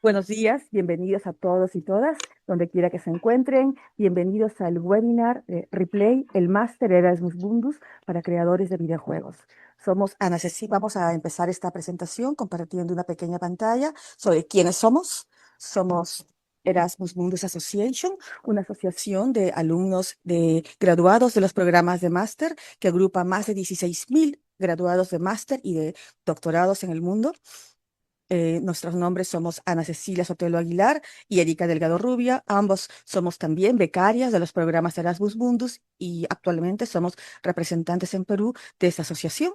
Buenos días, bienvenidos a todos y todas, donde quiera que se encuentren. Bienvenidos al webinar de Replay, el Máster Erasmus Mundus para creadores de videojuegos. Somos Ana Ceci. Vamos a empezar esta presentación compartiendo una pequeña pantalla sobre quiénes somos. Somos Erasmus Mundus Association, una asociación de alumnos graduados de los programas de máster que agrupa más de 16.000 graduados de máster y de doctorados en el mundo. Nuestros nombres somos Ana Cecilia Sotelo Aguilar y Erika Delgado Rubia. Ambos somos también becarias de los programas Erasmus Mundus y actualmente somos representantes en Perú de esta asociación.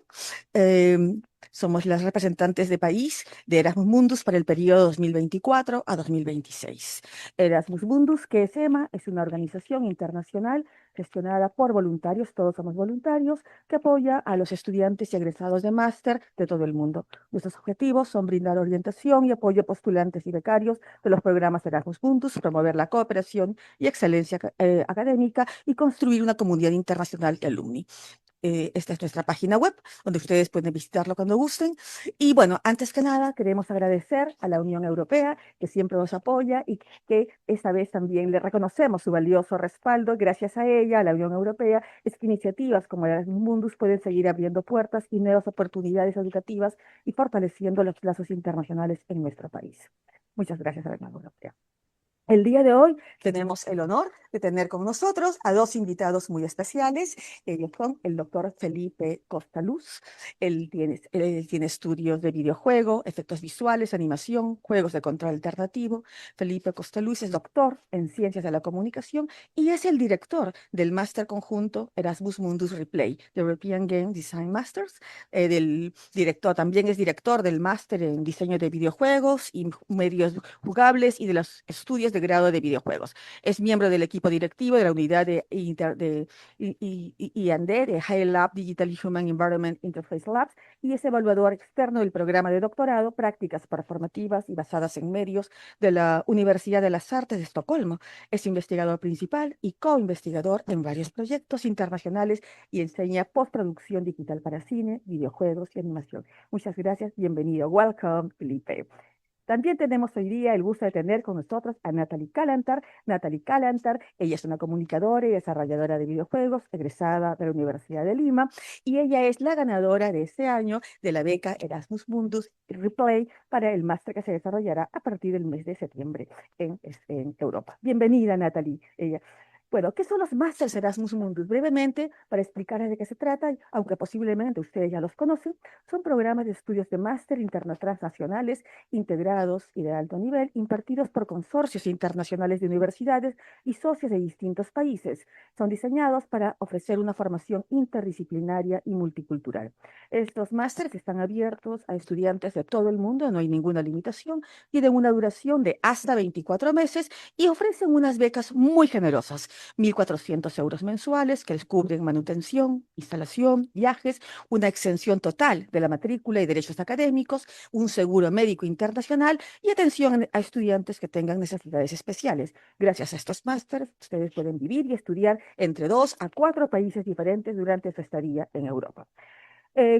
Somos las representantes de país de Erasmus Mundus para el periodo 2024 a 2026. Erasmus Mundus, que es EMA, es una organización internacional gestionada por voluntarios, todos somos voluntarios, que apoya a los estudiantes y egresados de máster de todo el mundo. Nuestros objetivos son brindar orientación y apoyo a postulantes y becarios de los programas Erasmus Mundus, promover la cooperación y excelencia académica y construir una comunidad internacional de alumni. Esta es nuestra página web, donde ustedes pueden visitarlo cuando gusten. Y bueno, antes que nada, queremos agradecer a la Unión Europea, que siempre nos apoya y que esta vez también le reconocemos su valioso respaldo. Gracias a ella, a la Unión Europea, es que iniciativas como Erasmus Mundus pueden seguir abriendo puertas y nuevas oportunidades educativas y fortaleciendo los lazos internacionales en nuestro país. Muchas gracias a la Unión Europea. El día de hoy tenemos el honor de tener con nosotros a dos invitados muy especiales. Ellos son el doctor Felipe Costaluz. Él tiene estudios de videojuego, efectos visuales, animación, juegos de control alternativo. Felipe Costaluz es doctor en ciencias de la comunicación y es el director del máster conjunto Erasmus Mundus Replay, de European Game Design Masters. También es director del máster en diseño de videojuegos y medios jugables y de los estudios de grado de videojuegos. Es miembro del equipo directivo de la unidad de I&D de High Lab Digital Human Environment Interface Labs y es evaluador externo del programa de doctorado Prácticas Performativas y Basadas en Medios de la Universidad de las Artes de Estocolmo. Es investigador principal y co-investigador en varios proyectos internacionales y enseña postproducción digital para cine, videojuegos y animación. Muchas gracias, bienvenido. Welcome, Felipe. También tenemos hoy día el gusto de tener con nosotros a Natalie Calantar. Natalie Calantar, ella es una comunicadora y desarrolladora de videojuegos, egresada de la Universidad de Lima, y ella es la ganadora de este año de la beca Erasmus Mundus Replay para el máster que se desarrollará a partir del mes de septiembre en Europa. Bienvenida, Natalie. Bueno, ¿qué son los Másters Erasmus Mundus? Brevemente, para explicarles de qué se trata, aunque posiblemente ustedes ya los conocen, son programas de estudios de máster internos transnacionales integrados y de alto nivel, impartidos por consorcios internacionales de universidades y socios de distintos países. Son diseñados para ofrecer una formación interdisciplinaria y multicultural. Estos másteres están abiertos a estudiantes de todo el mundo, no hay ninguna limitación, y de una duración de hasta 24 meses y ofrecen unas becas muy generosas. 1.400 euros mensuales que les cubren manutención, instalación, viajes, una exención total de la matrícula y derechos académicos, un seguro médico internacional y atención a estudiantes que tengan necesidades especiales. Gracias a estos másteres, ustedes pueden vivir y estudiar entre 2 a 4 países diferentes durante su estadía en Europa.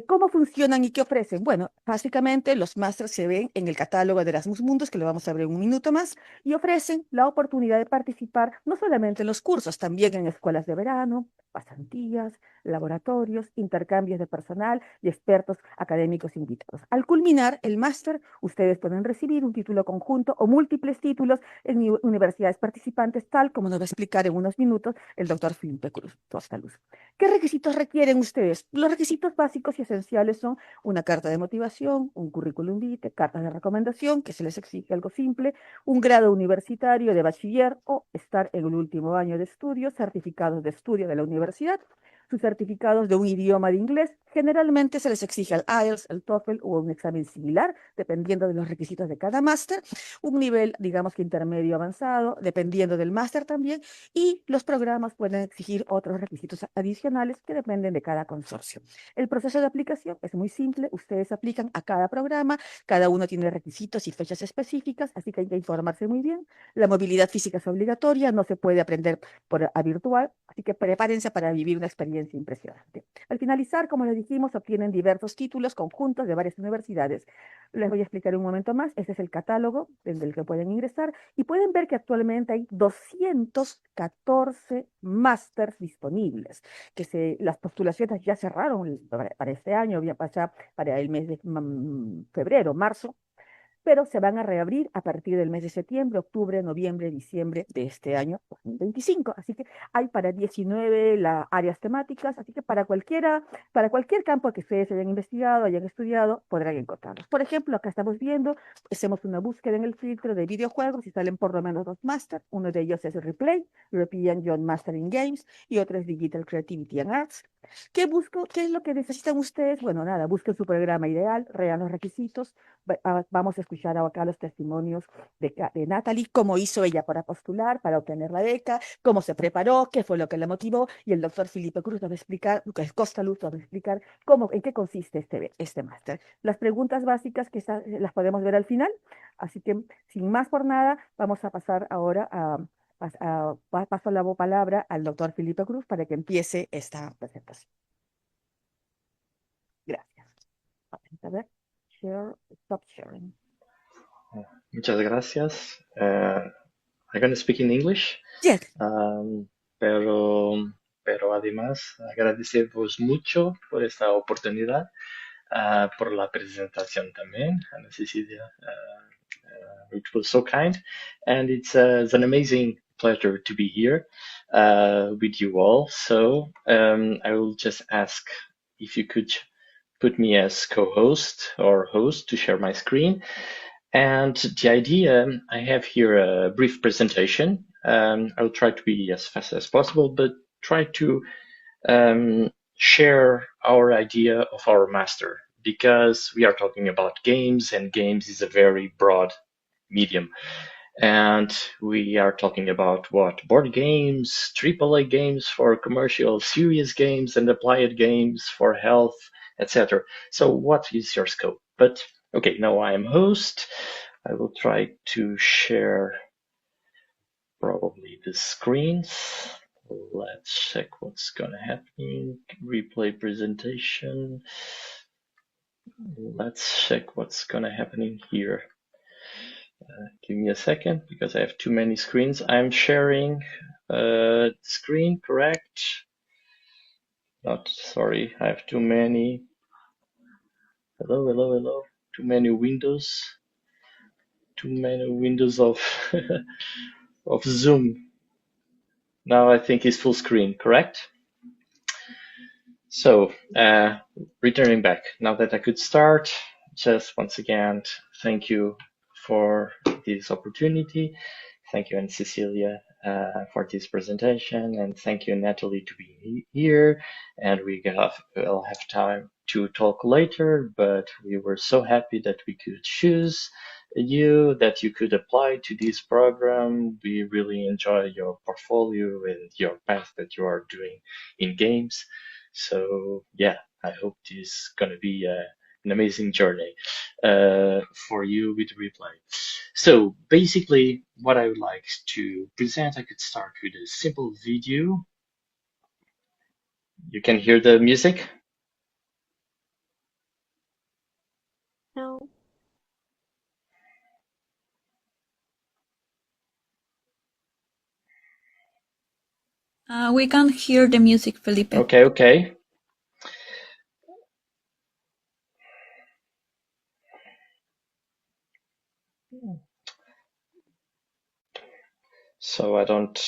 ¿Cómo funcionan y qué ofrecen? Bueno, básicamente los másteres se ven en el catálogo de Erasmus Mundus, que lo vamos a ver en un minuto más, y ofrecen la oportunidad de participar no solamente en los cursos, también en escuelas de verano, pasantías, laboratorios, intercambios de personal y expertos académicos invitados. Al culminar el máster, ustedes pueden recibir un título conjunto o múltiples títulos en universidades participantes, tal como nos va a explicar en unos minutos el doctor Felipe Cruz Tostaluz. ¿Qué requisitos requieren ustedes? Los requisitos básicos y esenciales son una carta de motivación, un currículum vitae, cartas de recomendación, que se les exige algo simple, un grado universitario de bachiller o estar en el último año de estudio, certificados de estudio de la universidad, sus certificados de un idioma de inglés. Generalmente se les exige el IELTS, el TOEFL o un examen similar, dependiendo de los requisitos de cada máster, un nivel, digamos que intermedio avanzado, dependiendo del máster también, y los programas pueden exigir otros requisitos adicionales que dependen de cada consorcio. El proceso de aplicación es muy simple, ustedes aplican a cada programa, cada uno tiene requisitos y fechas específicas, así que hay que informarse muy bien. La movilidad física es obligatoria, no se puede aprender a virtual, así que prepárense para vivir una experiencia impresionante. Al finalizar, como les dijimos, obtienen diversos títulos conjuntos de varias universidades. Les voy a explicar un momento más. Este es el catálogo del que pueden ingresar y pueden ver que actualmente hay 214 másters disponibles, las postulaciones ya cerraron para este año, ya para el mes de febrero, marzo, pero se van a reabrir a partir del mes de septiembre, octubre, noviembre, diciembre de este año 2025. Así que hay para 19 áreas temáticas, así que para cualquier campo que ustedes hayan investigado, hayan estudiado, podrán encontrarlos. Por ejemplo, acá estamos viendo, hacemos una búsqueda en el filtro de videojuegos y salen por lo menos dos máster. Uno de ellos es Replay, European Young Master in Games, y otro es Digital Creativity and Arts. ¿Qué busco? ¿Qué es lo que necesitan ustedes? Bueno, nada, busquen su programa ideal, rean los requisitos. Vamos a escuchar acá los testimonios de Natalie, cómo hizo ella para postular, para obtener la beca, cómo se preparó, qué fue lo que la motivó, y el doctor Felipe Cruz nos va a explicar, Lucas Costa Luz nos va a explicar en qué consiste este máster. Las preguntas básicas las podemos ver al final, así que sin más por nada, vamos a pasar ahora paso la palabra al doctor Felipe Cruz para que empiece esta presentación. Gracias. A ver, stop sharing. Muchas gracias. I'm going to speak in English, Yes. pero además agradecemos mucho por esta oportunidad, por la presentación también, Ana Cecilia, which was so kind, and it's an amazing pleasure to be here with you all. So I will just ask if you could put me as co-host or host to share my screen. And the idea, I have here a brief presentation. I'll try to be as fast as possible, but try to share our idea of our master, because we are talking about games, and games is a very broad medium. And we are talking about what? Board games, AAA games for commercial, serious games, and applied games for health, etc. So what is your scope? But okay, now I am host. I will try to share probably the screens. Let's check what's gonna happen. Replay presentation. Let's check what's gonna happen in here. Give me a second because I have too many screens. I'm sharing screen, correct? Not sorry, I have too many. Hello, hello, hello. Too many windows. Too many windows of of Zoom. Now I think it's full screen, correct? So, returning back, now that I could start, just once again, thank you for this opportunity. Thank you, Anne Cecilia, for this presentation, and thank you, Natalie, to be here. And we'll have time to talk later, but we were so happy that we could choose you, that you could apply to this program. We really enjoy your portfolio and your path that you are doing in games. So yeah, I hope this is gonna be an amazing journey for you with Replay. So basically, what I would like to present, I could start with a simple video. You can hear the music? No. We can't hear the music, Felipe. Okay. So I don't.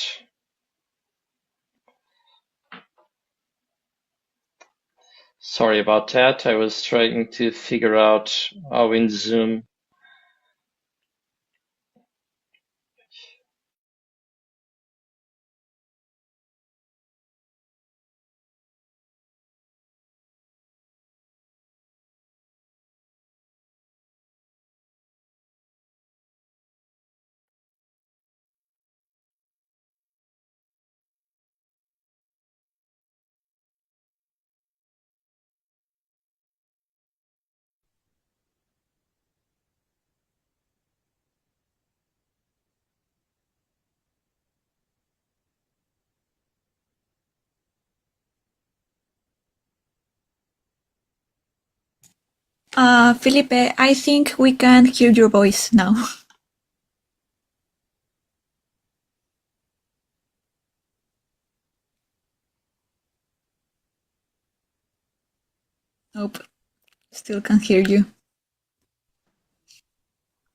Sorry about that. I was trying to figure out how in Zoom. Felipe, I think we can hear your voice now. Nope, still can't hear you.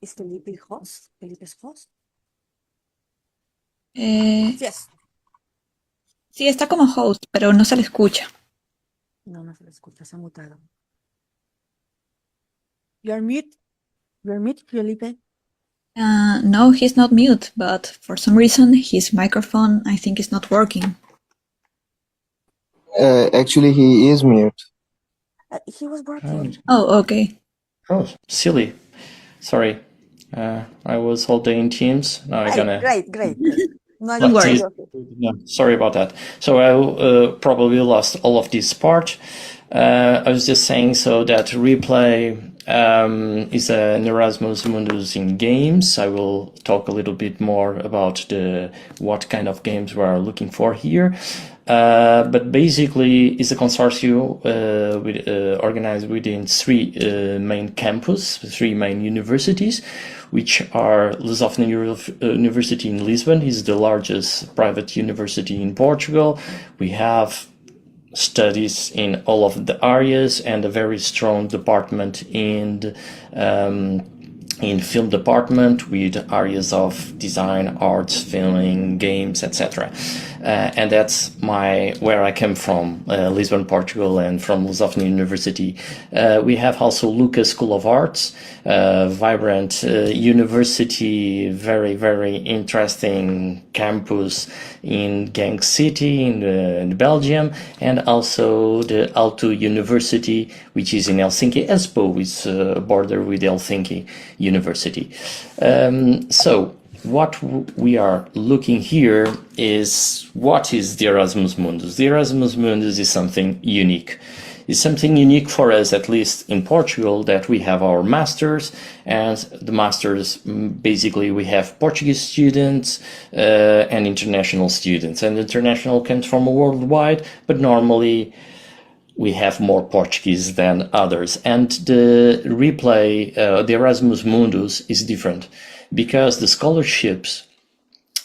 ¿Es Felipe host? ¿Felipe's host? Yes. Sí, está como host, pero no se le escucha. No, no se le escucha, se ha mutado. You're mute. You're mute, Felipe. No, he's not mute, but for some reason his microphone, I think, is not working. Actually, he is mute. He was working. Oh, okay. Oh, silly. Sorry. I was holding Teams. Now I'm gonna. Great. No, Don't worry. No, sorry about that. So I probably lost all of this part. I was just saying so that replay is an Erasmus Mundus in games. I will talk a little bit more about what kind of games we are looking for here. But basically, it's a consortium organized within three main campus, three main universities, which are Lusofna University in Lisbon, is the largest private university in Portugal. We have studies in all of the areas and a very strong department in film department with areas of design, arts, filming, games, etc. And that's where I came from, Lisbon, Portugal, and from Lusofna University. We have also Lucas School of Arts, vibrant university, very, very interesting campus in Genk City in Belgium, and also the Aalto University, which is in Helsinki. Espoo is a border with Helsinki University. So what we are looking here is what is the Erasmus Mundus. The Erasmus Mundus is something unique. It's something unique for us, at least in Portugal, that we have our masters, and the masters, basically we have Portuguese students and international students, and international comes from worldwide, but normally we have more Portuguese than others. And the replay, the Erasmus Mundus is different because the scholarships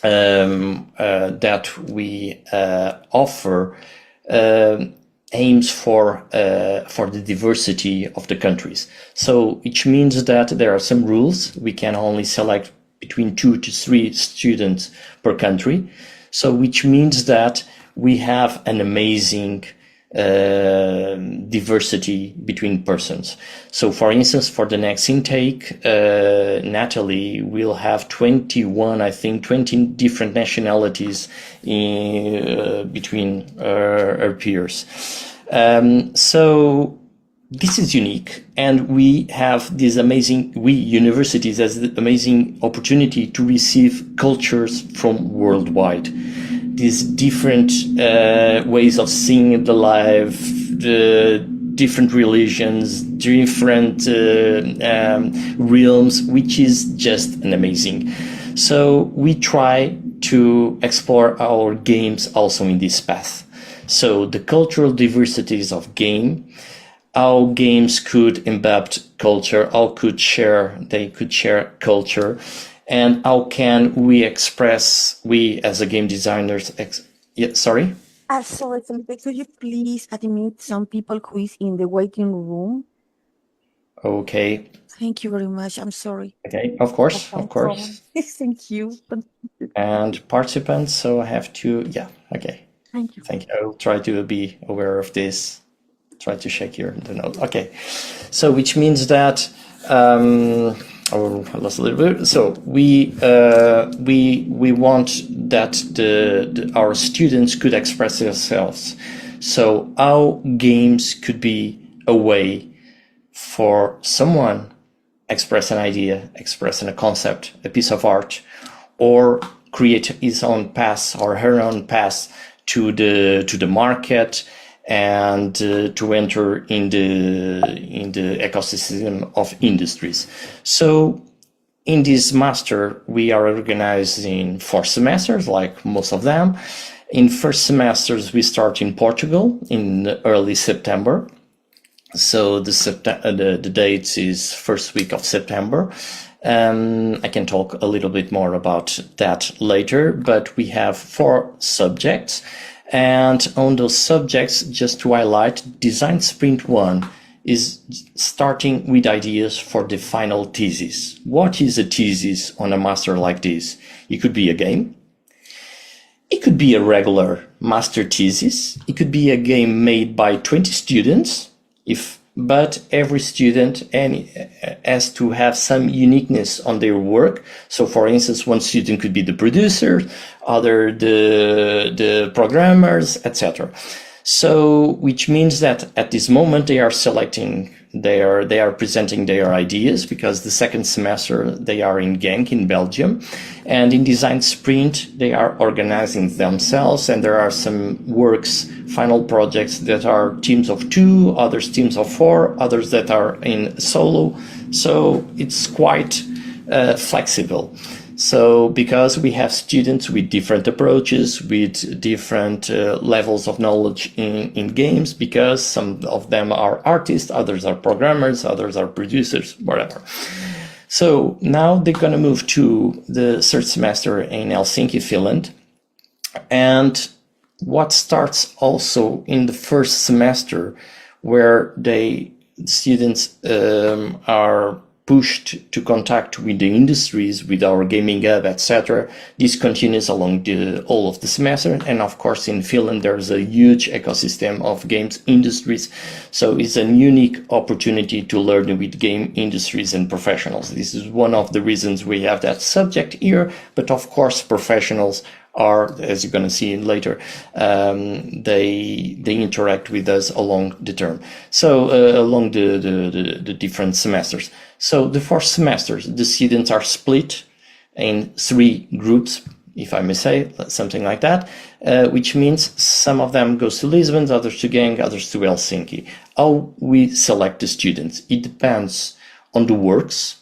that we offer aims for the diversity of the countries. So which means that there are some rules. We can only select between 2 to 3 students per country. So which means that we have an amazing diversity between persons. So for instance, for the next intake, Natalie will have 20 different nationalities between her peers. So this is unique, and we have this universities has the amazing opportunity to receive cultures from worldwide. These different ways of seeing the life, the different religions, different realms, which is just an amazing. So we try to explore our games also in this path. So the cultural diversities of game, how games could embed culture, they could share culture, and how can we express, we as a game designers, sorry? Sorry, Felipe, could you please admit some people who is in the waiting room? Okay. Thank you very much. I'm sorry. Okay, of course. Thank you. And participants, so I have to, okay. Thank you. I'll try to be aware of this. Try to check the note. Okay. So which means that, I lost a little bit. So we want that our students could express themselves. So how games could be a way for someone express an idea, expressing a concept, a piece of art, or create his own path or her own path to the market and to enter in the ecosystem of industries. So in this master, we are organized in 4 semesters, like most of them. In first semesters, we start in Portugal in early September. So the date is first week of September. I can talk a little bit more about that later, but we have 4 subjects. And on those subjects, just to highlight, Design Sprint 1 is starting with ideas for the final thesis. What is a thesis on a master like this? It could be a game. It could be a regular master thesis. It could be a game made by 20 students, but every student has to have some uniqueness on their work. So for instance, one student could be the producer, other the programmers, etc. So which means that at this moment they are presenting their ideas, because the second semester they are in Genk in Belgium, and in Design Sprint they are organizing themselves, and there are some final projects that are teams of 2, others teams of 4, others that are in solo. So it's quite flexible. So because we have students with different approaches, with different levels of knowledge in games, because some of them are artists, others are programmers, others are producers, whatever. So now they're going to move to the third semester in Helsinki, Finland. And what starts also in the first semester, where students are pushed to contact with the industries, with our gaming hub, etc. This continues along all of the semester. And of course, in Finland, there's a huge ecosystem of games industries. So it's a unique opportunity to learn with game industries and professionals. This is one of the reasons we have that subject here. But of course, professionals are, as you're going to see later, they interact with us along the term. So along the different semesters. So the 4 semesters, the students are split in 3 groups, if I may say, something like that, which means some of them goes to Lisbon, others to Genk, others to Helsinki. How we select the students, it depends on the works.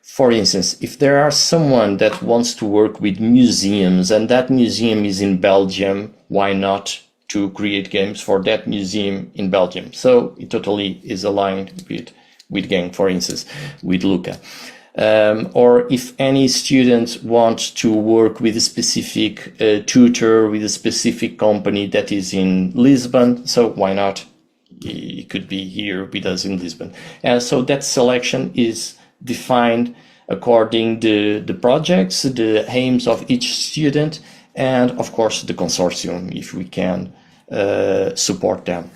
For instance, if there are someone that wants to work with museums and that museum is in Belgium, why not to create games for that museum in Belgium? So it totally is aligned with Genk, for instance, with Luca. Or if any student wants to work with a specific tutor, with a specific company that is in Lisbon, so why not? It could be here with us in Lisbon. And so that selection is defined according to the projects, the aims of each student, and of course the consortium, if we can support them.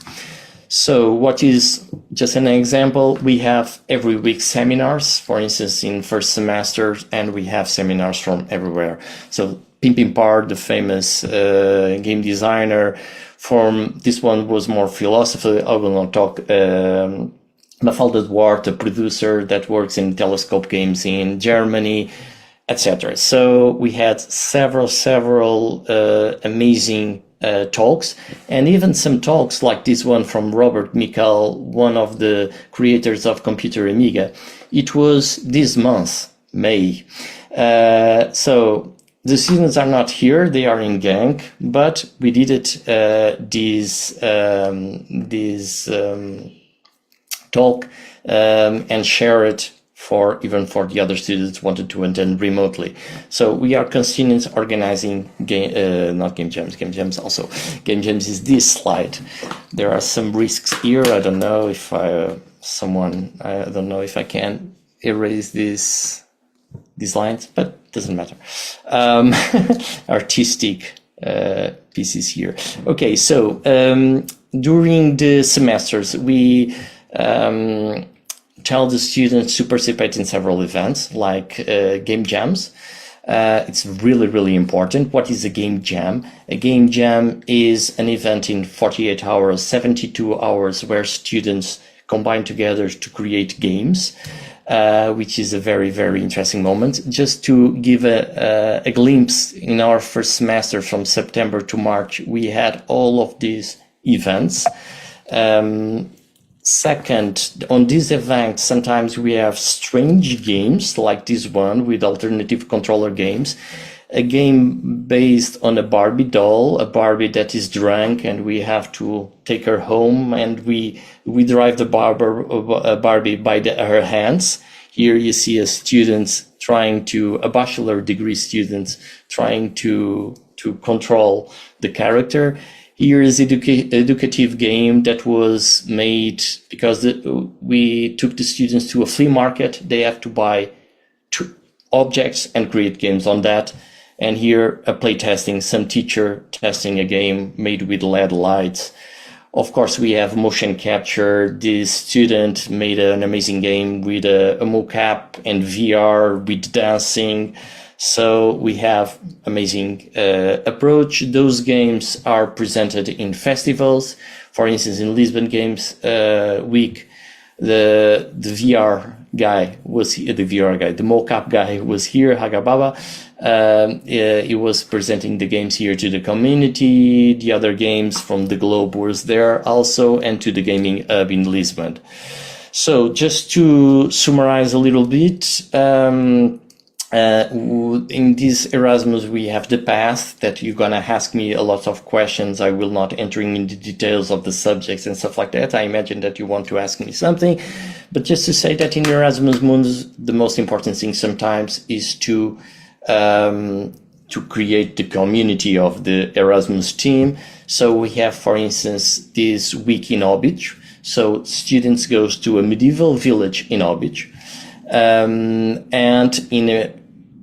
So what is just an example, we have every week seminars, for instance, in first semester, and we have seminars from everywhere. So Pimpin Parr, the famous game designer, this one was more philosophy. I will not talk. Mafalda Duarte, the producer that works in Telescope Games in Germany, etc. So we had several amazing talks, and even some talks like this one from Robert Michael, one of the creators of Computer Amiga. It was this month, May. So the students are not here, they are in Genk, but we did it this talk and share it for the other students who wanted to attend remotely. So we are continuing organizing not game jams. Game jams also. Game jams is this slide. There are some risks here. I don't know if I don't know if I can erase these lines, but doesn't matter. Artistic pieces here. Okay, so during the semesters we tell the students to participate in several events like game jams. It's really important. What is a game jam? A game jam is an event in 48 hours, 72 hours, where students combine together to create games, which is a very interesting moment. Just to give a glimpse, in our first semester from September to March, we had all of these events. Second, on this event, sometimes we have strange games like this one with alternative controller games. a game based on a Barbie doll, a Barbie that is drunk, and we have to take her home, and we drive the Barbie by her hands. Here you see a bachelor degree student trying to control the character. Here is educative game that was made because we took the students to a flea market. They have to buy objects and create games on that. And here a play testing, some teacher testing a game made with LED lights. Of course, we have motion capture. This student made an amazing game with a mocap and VR with dancing. So we have amazing approach. Those games are presented in festivals. For instance, in Lisbon Games Week, the VR guy was here, the mocap guy was here, Hagababa. He was presenting the games here to the community. The other games from the globe was there also, and to the gaming hub in Lisbon. So just to summarize a little bit, in this Erasmus, we have the path that you're gonna ask me a lot of questions. I will not enter into details of the subjects and stuff like that. I imagine that you want to ask me something, but just to say that in Erasmus Mundus, the most important thing sometimes is to create the community of the Erasmus team. So we have, for instance, this week in Obić. So students goes to a medieval village in Obić, and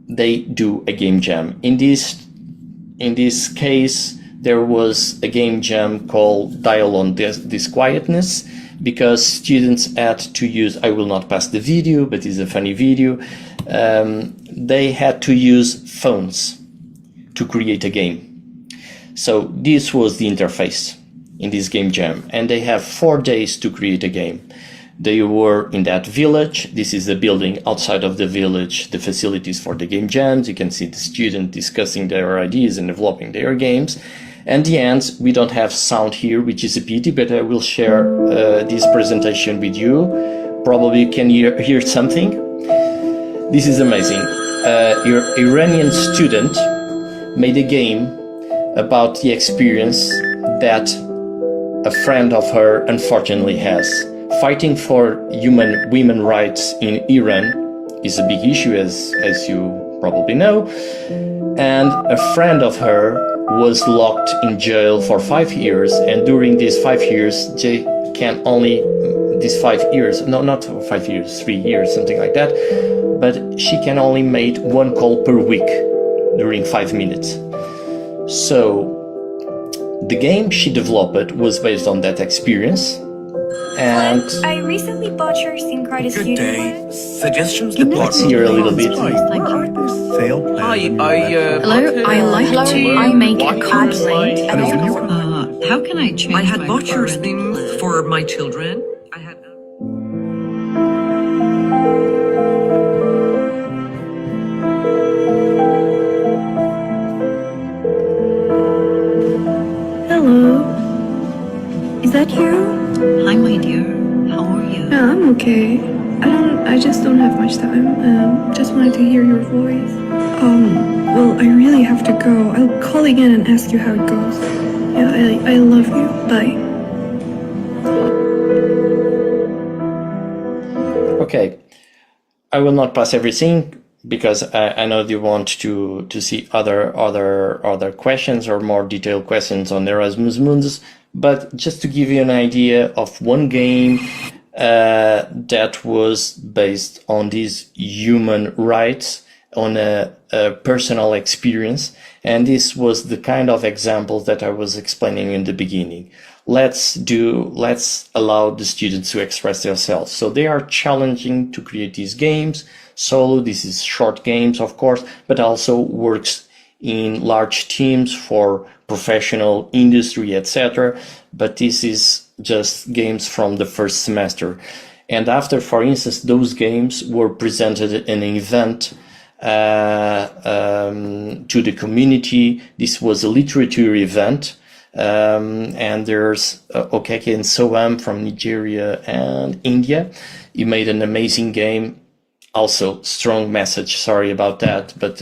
they do a game jam. In this case, there was a game jam called Dial on Disquietness, because students had to use, I will not pass the video, but it's a funny video. They had to use phones to create a game. So this was the interface in this game jam, and they have 4 days to create a game. They were in that village. This is the building outside of the village, the facilities for the game jams. You can see the student discussing their ideas and developing their games. And the end, we don't have sound here, which is a pity, but I will share this presentation with you. Probably you can hear something. This is amazing. Your Iranian student made a game about the experience that a friend of her unfortunately has. Fighting for women rights in Iran is a big issue, as you probably know. And a friend of her was locked in jail for 5 years. And during these 5 years, they can only, these 5 years, no, not 5 years, 3 years, something like that. But she can only make 1 call per week during 5 minutes. So the game she developed was based on that experience. And I recently bought your SIM card as Good student day. loans. Suggestions let's department. hear a little bit. Thank you. Sale plan. Hello, I like to make a complaint. How can I change I had my bought your current things plan? for my children. I had. Hello. Is that you? Hi, my dear. How are you? Yeah, I'm okay. I just don't have much time. Just wanted to hear your voice. Well, I really have to go. I'll call again and ask you how it goes. Yeah, I love you. Bye. Okay, I will not pass everything because I know you want to see other questions or more detailed questions on Erasmus Mundus. But just to give you an idea of one game that was based on these human rights, on a personal experience, and this was the kind of examples that I was explaining in the beginning. Let's allow the students to express themselves. So they are challenging to create these games. Solo, this is short games, of course, but also works in large teams for professional industry, etc. But this is just games from the first semester. And after, for instance, those games were presented in an event to the community. This was a literature event. And there's Okeke and Soam from Nigeria and India. He made an amazing game also strong message, sorry about that, but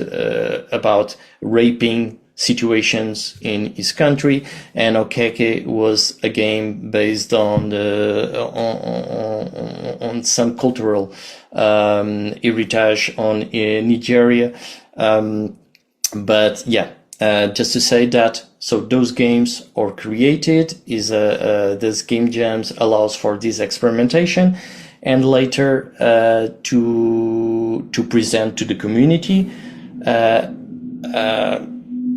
about raping situations in his country. And Okeke was a game based on some cultural heritage on Nigeria. But yeah, just to say that, so those games are created, this game jams allows for this experimentation, and later to present to the community,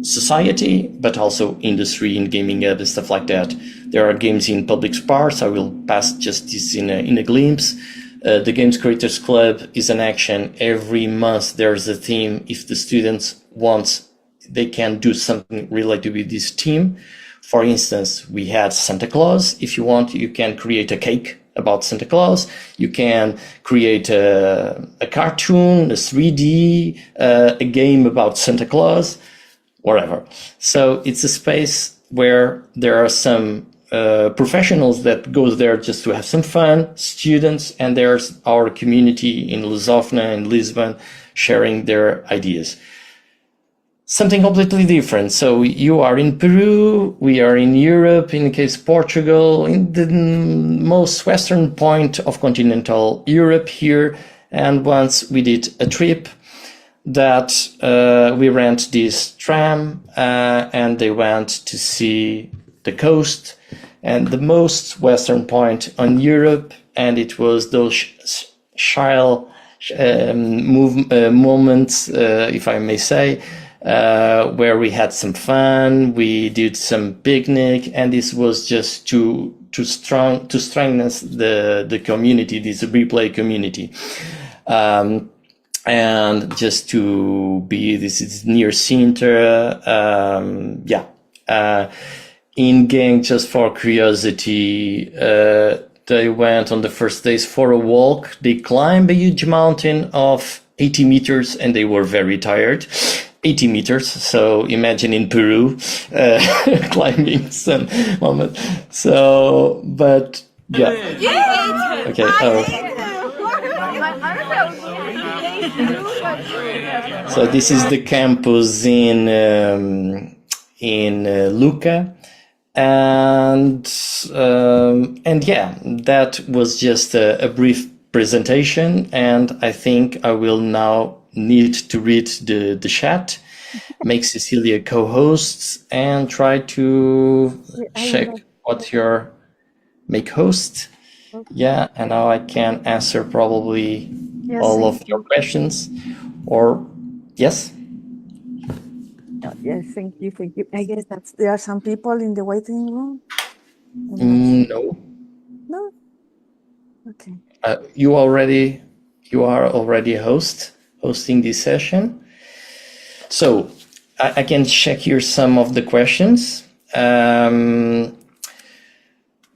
society, but also industry and gaming hub and stuff like that. There are games in public parks. I will pass just this in a glimpse. The Games Creators Club is an action. Every month there's a theme. If the students want, they can do something related with this theme. For instance, we had Santa Claus. If you want, you can create a cake about Santa Claus. You can create a cartoon, a 3D, a game about Santa Claus, whatever. So it's a space where there are some professionals that goes there just to have some fun, students, and there's our community in Lusofna and Lisbon sharing their ideas. Something completely different. So you are in Peru, we are in Europe, in the case Portugal, in the most western point of continental Europe here. And once we did a trip that we rent this tram and they went to see the coast and the most western point on Europe. And it was those child moments, if I may say, where we had some fun, we did some picnic, and this was just to strengthen the community, this replay community. And just to be, this is near Sintra, in gang, just for curiosity, they went on the first days for a walk. They climbed a huge mountain of 80 meters and they were very tired. 80 meters. So imagine in Peru, climbing some moment. So, but yeah. Okay. So this is the campus in Lucca. And yeah, that was just a brief presentation, and I think I will now need to read the chat, make Cecilia co-hosts, and try to check what your make host. Yeah, and now I can answer probably all of your questions, or yes. Yes, thank you. I guess there are some people in the waiting room. No. No. Okay. You are already hosting this session. So I can check here some of the questions.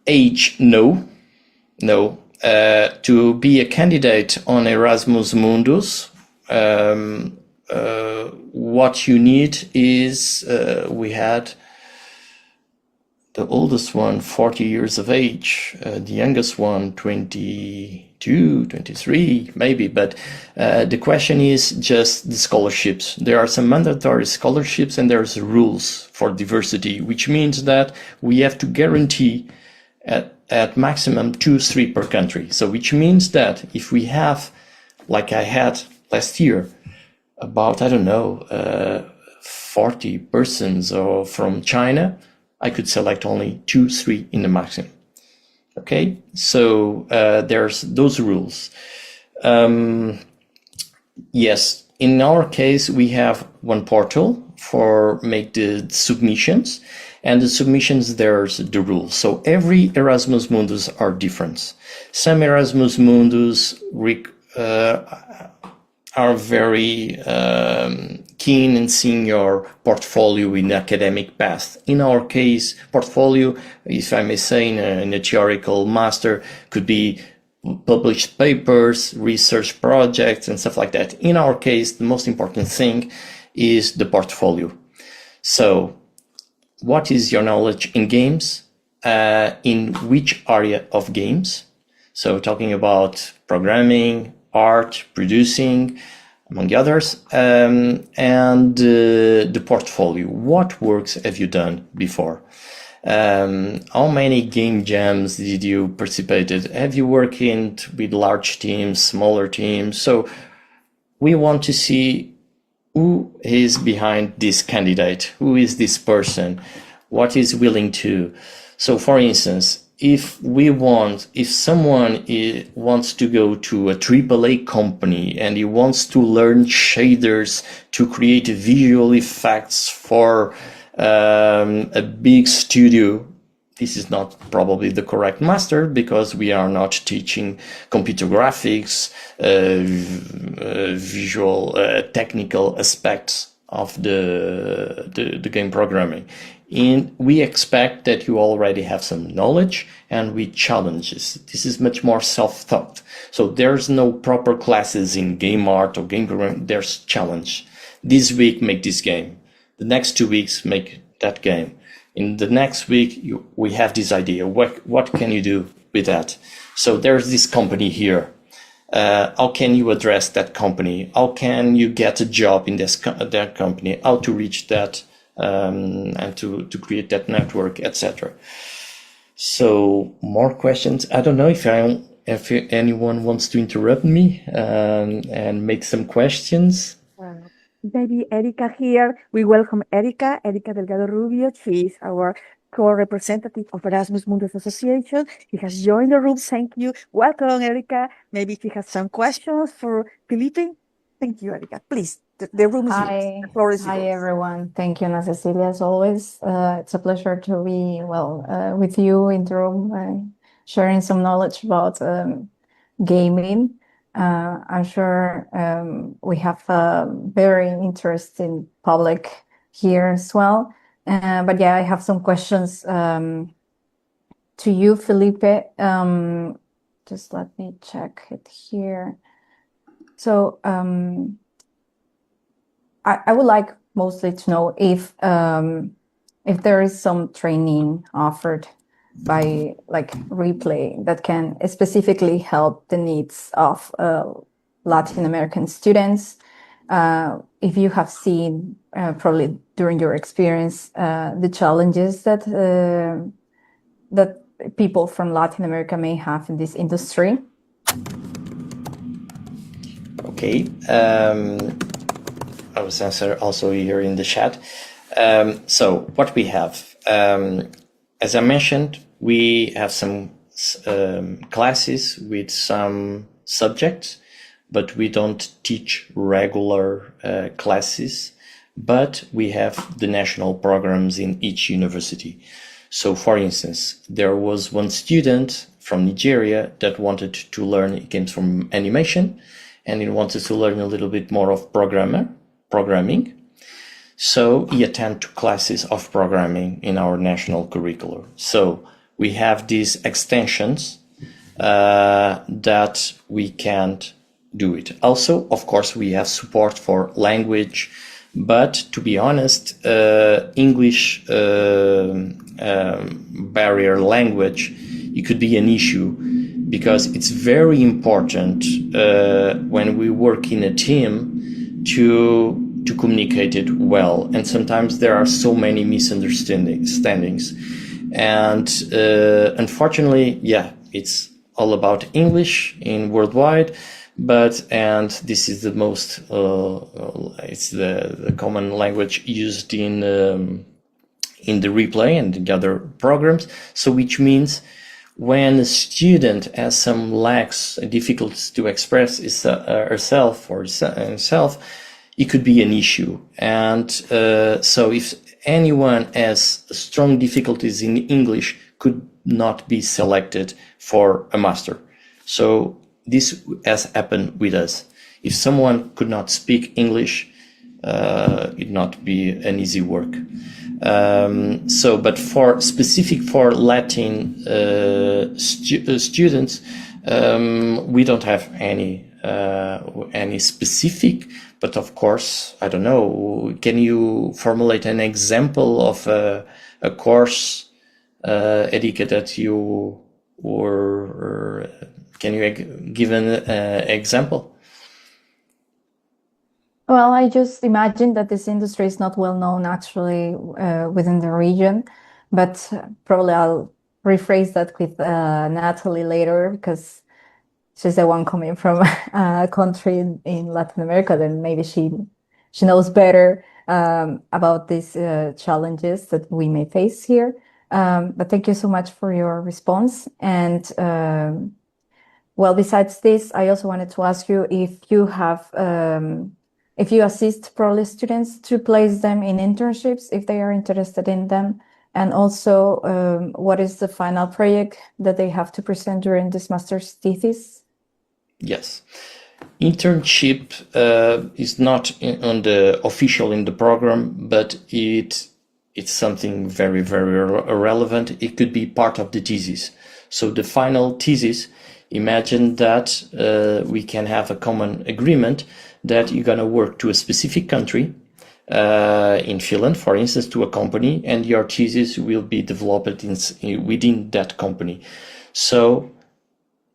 Age, no. To be a candidate on Erasmus Mundus, what you need is, we had the oldest one, 40 years of age, the youngest one, 22, 23, maybe. But the question is just the scholarships. There are some mandatory scholarships and there's rules for diversity, which means that we have to guarantee at maximum 2-3 per country. So which means that if we have, like I had last year, about, 40 persons or from China, I could select only 2-3 in the maximum. Okay, so there's those rules. Yes, in our case, we have one portal for make the submissions, and the submissions, there's the rules. So every Erasmus Mundus are different. Some Erasmus Mundus are very keen in seeing your portfolio in academic path. In our case, portfolio, if I may say, in a theoretical master, could be published papers, research projects, and stuff like that. In our case, the most important thing is the portfolio. So, what is your knowledge in games? In which area of games? So, talking about programming, art, producing, among others, and the portfolio. What works have you done before? How many game jams did you participate in? Have you worked with large teams, smaller teams? So we want to see who is behind this candidate, who is this person, what is willing to. So for instance, if someone wants to go to a AAA company and he wants to learn shaders to create visual effects for a big studio, this is not probably the correct master, because we are not teaching computer graphics, visual, technical aspects of the game programming. And we expect that you already have some knowledge, and we challenge this. This is much more self-taught. So there's no proper classes in game art or game programming. There's challenge. This week, make this game. The next 2 weeks, make that game. In the next week, we have this idea. What can you do with that? So there's this company here. How can you address that company? How can you get a job in that company? How to reach that and to create that network, etc. So more questions. I don't know if anyone wants to interrupt me and make some questions. Maybe Erika here. We welcome Erika Delgado Rubio. She is our co-representative of Erasmus Mundus Association. She has joined the room. Thank you. Welcome, Erika. Maybe she has some questions for Felipe. Thank you, Erika. Please, the room is yours. The floor is yours. Hi, everyone. Thank you, Ana Cecilia, as always. It's a pleasure to be, with you in the room, sharing some knowledge about gaming. I'm sure we have a very interesting public here as well. But yeah, I have some questions to you, Felipe. Just let me check it here. So I would like mostly to know if there is some training offered by Replay that can specifically help the needs of Latin American students. If you have seen probably during your experience the challenges that people from Latin America may have in this industry. Okay. I was answer also here in the chat. So what we have, as I mentioned, we have some classes with some subjects, but we don't teach regular classes, but we have the national programs in each university. So for instance, there was one student from Nigeria that wanted to learn, he came from animation, and he wanted to learn a little bit more of programming. So he attended classes of programming in our national curriculum. So we have these extensions that we can't do it. Also, of course, we have support for language, but to be honest, English barrier language, it could be an issue, because it's very important when we work in a team to communicate it well, and sometimes there are so many misunderstandings, and unfortunately, yeah, it's all about English in worldwide, and this is the most it's the common language used in the Replay and the other programs. So which means when a student has some lacks, difficulties to express herself or himself, it could be an issue. And so if anyone has strong difficulties in English, could not be selected for a master. So this has happened with us. If someone could not speak English, it not be an easy work. But for specific for Latin students, we don't have any specific. But of course, I don't know. Can you formulate an example of a course, Erika, that you or can you give an example? Well, I just imagine that this industry is not well known actually within the region, but probably I'll rephrase that with Natalie later because she's the one coming from a country in Latin America. Then maybe she knows better about these challenges that we may face here. But thank you so much for your response. And well, besides this, I also wanted to ask you if you have, if you assist probably students to place them in internships if they are interested in them, and also what is the final project that they have to present during this master's thesis? Yes. Internship is not on the official in the program, but it's something very, very relevant. It could be part of the thesis. So the final thesis, imagine that we can have a common agreement that you're going to work to a specific country, in Finland, for instance, to a company, and your thesis will be developed within that company. So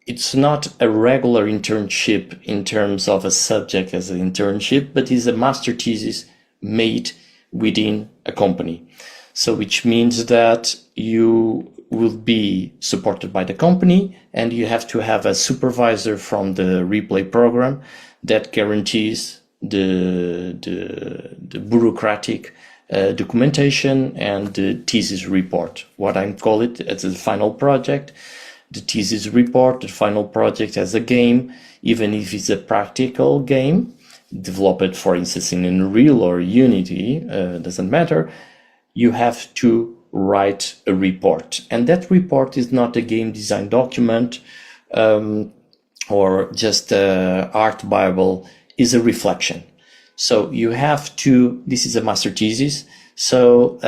it's not a regular internship in terms of a subject as an internship, but is a master thesis made within a company. So which means that you will be supported by the company and you have to have a supervisor from the replay program that guarantees the bureaucratic documentation and the thesis report. What I call it as a final project. The thesis report, the final project as a game, even if it's a practical game, developed, for instance, in Unreal or Unity, doesn't matter, you have to write a report. And that report is not a game design document or just an art Bible, is a reflection. So you have to, this is a master thesis, so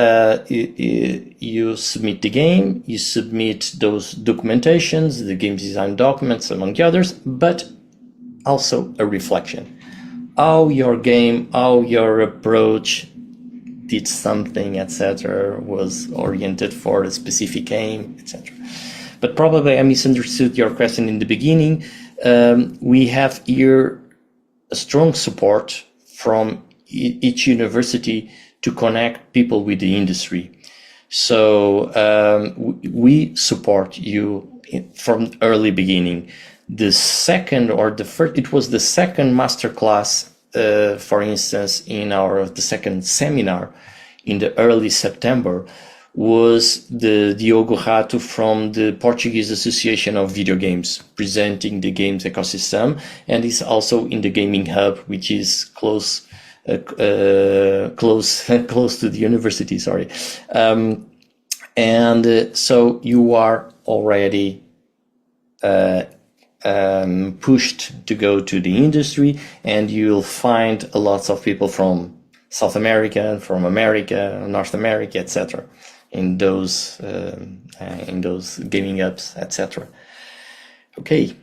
you submit the game, you submit those documentations, the game design documents, among the others, but also a reflection. How your game, how your approach did something, etc., was oriented for a specific aim, etc. But probably I misunderstood your question in the beginning. We have here a strong support from each university to connect people with the industry. So we support you from early beginning. The second or the first, it was the second masterclass, for instance, in the second seminar in the early September, was the Diogo Rato from the Portuguese Association of Video Games, presenting the games ecosystem, and is also in the Gaming Hub, which is close to the university, sorry. So you are already pushed to go to the industry, and you'll find a lot of people from South America, from America, North America, etc. in those gaming hubs, etc. Okay,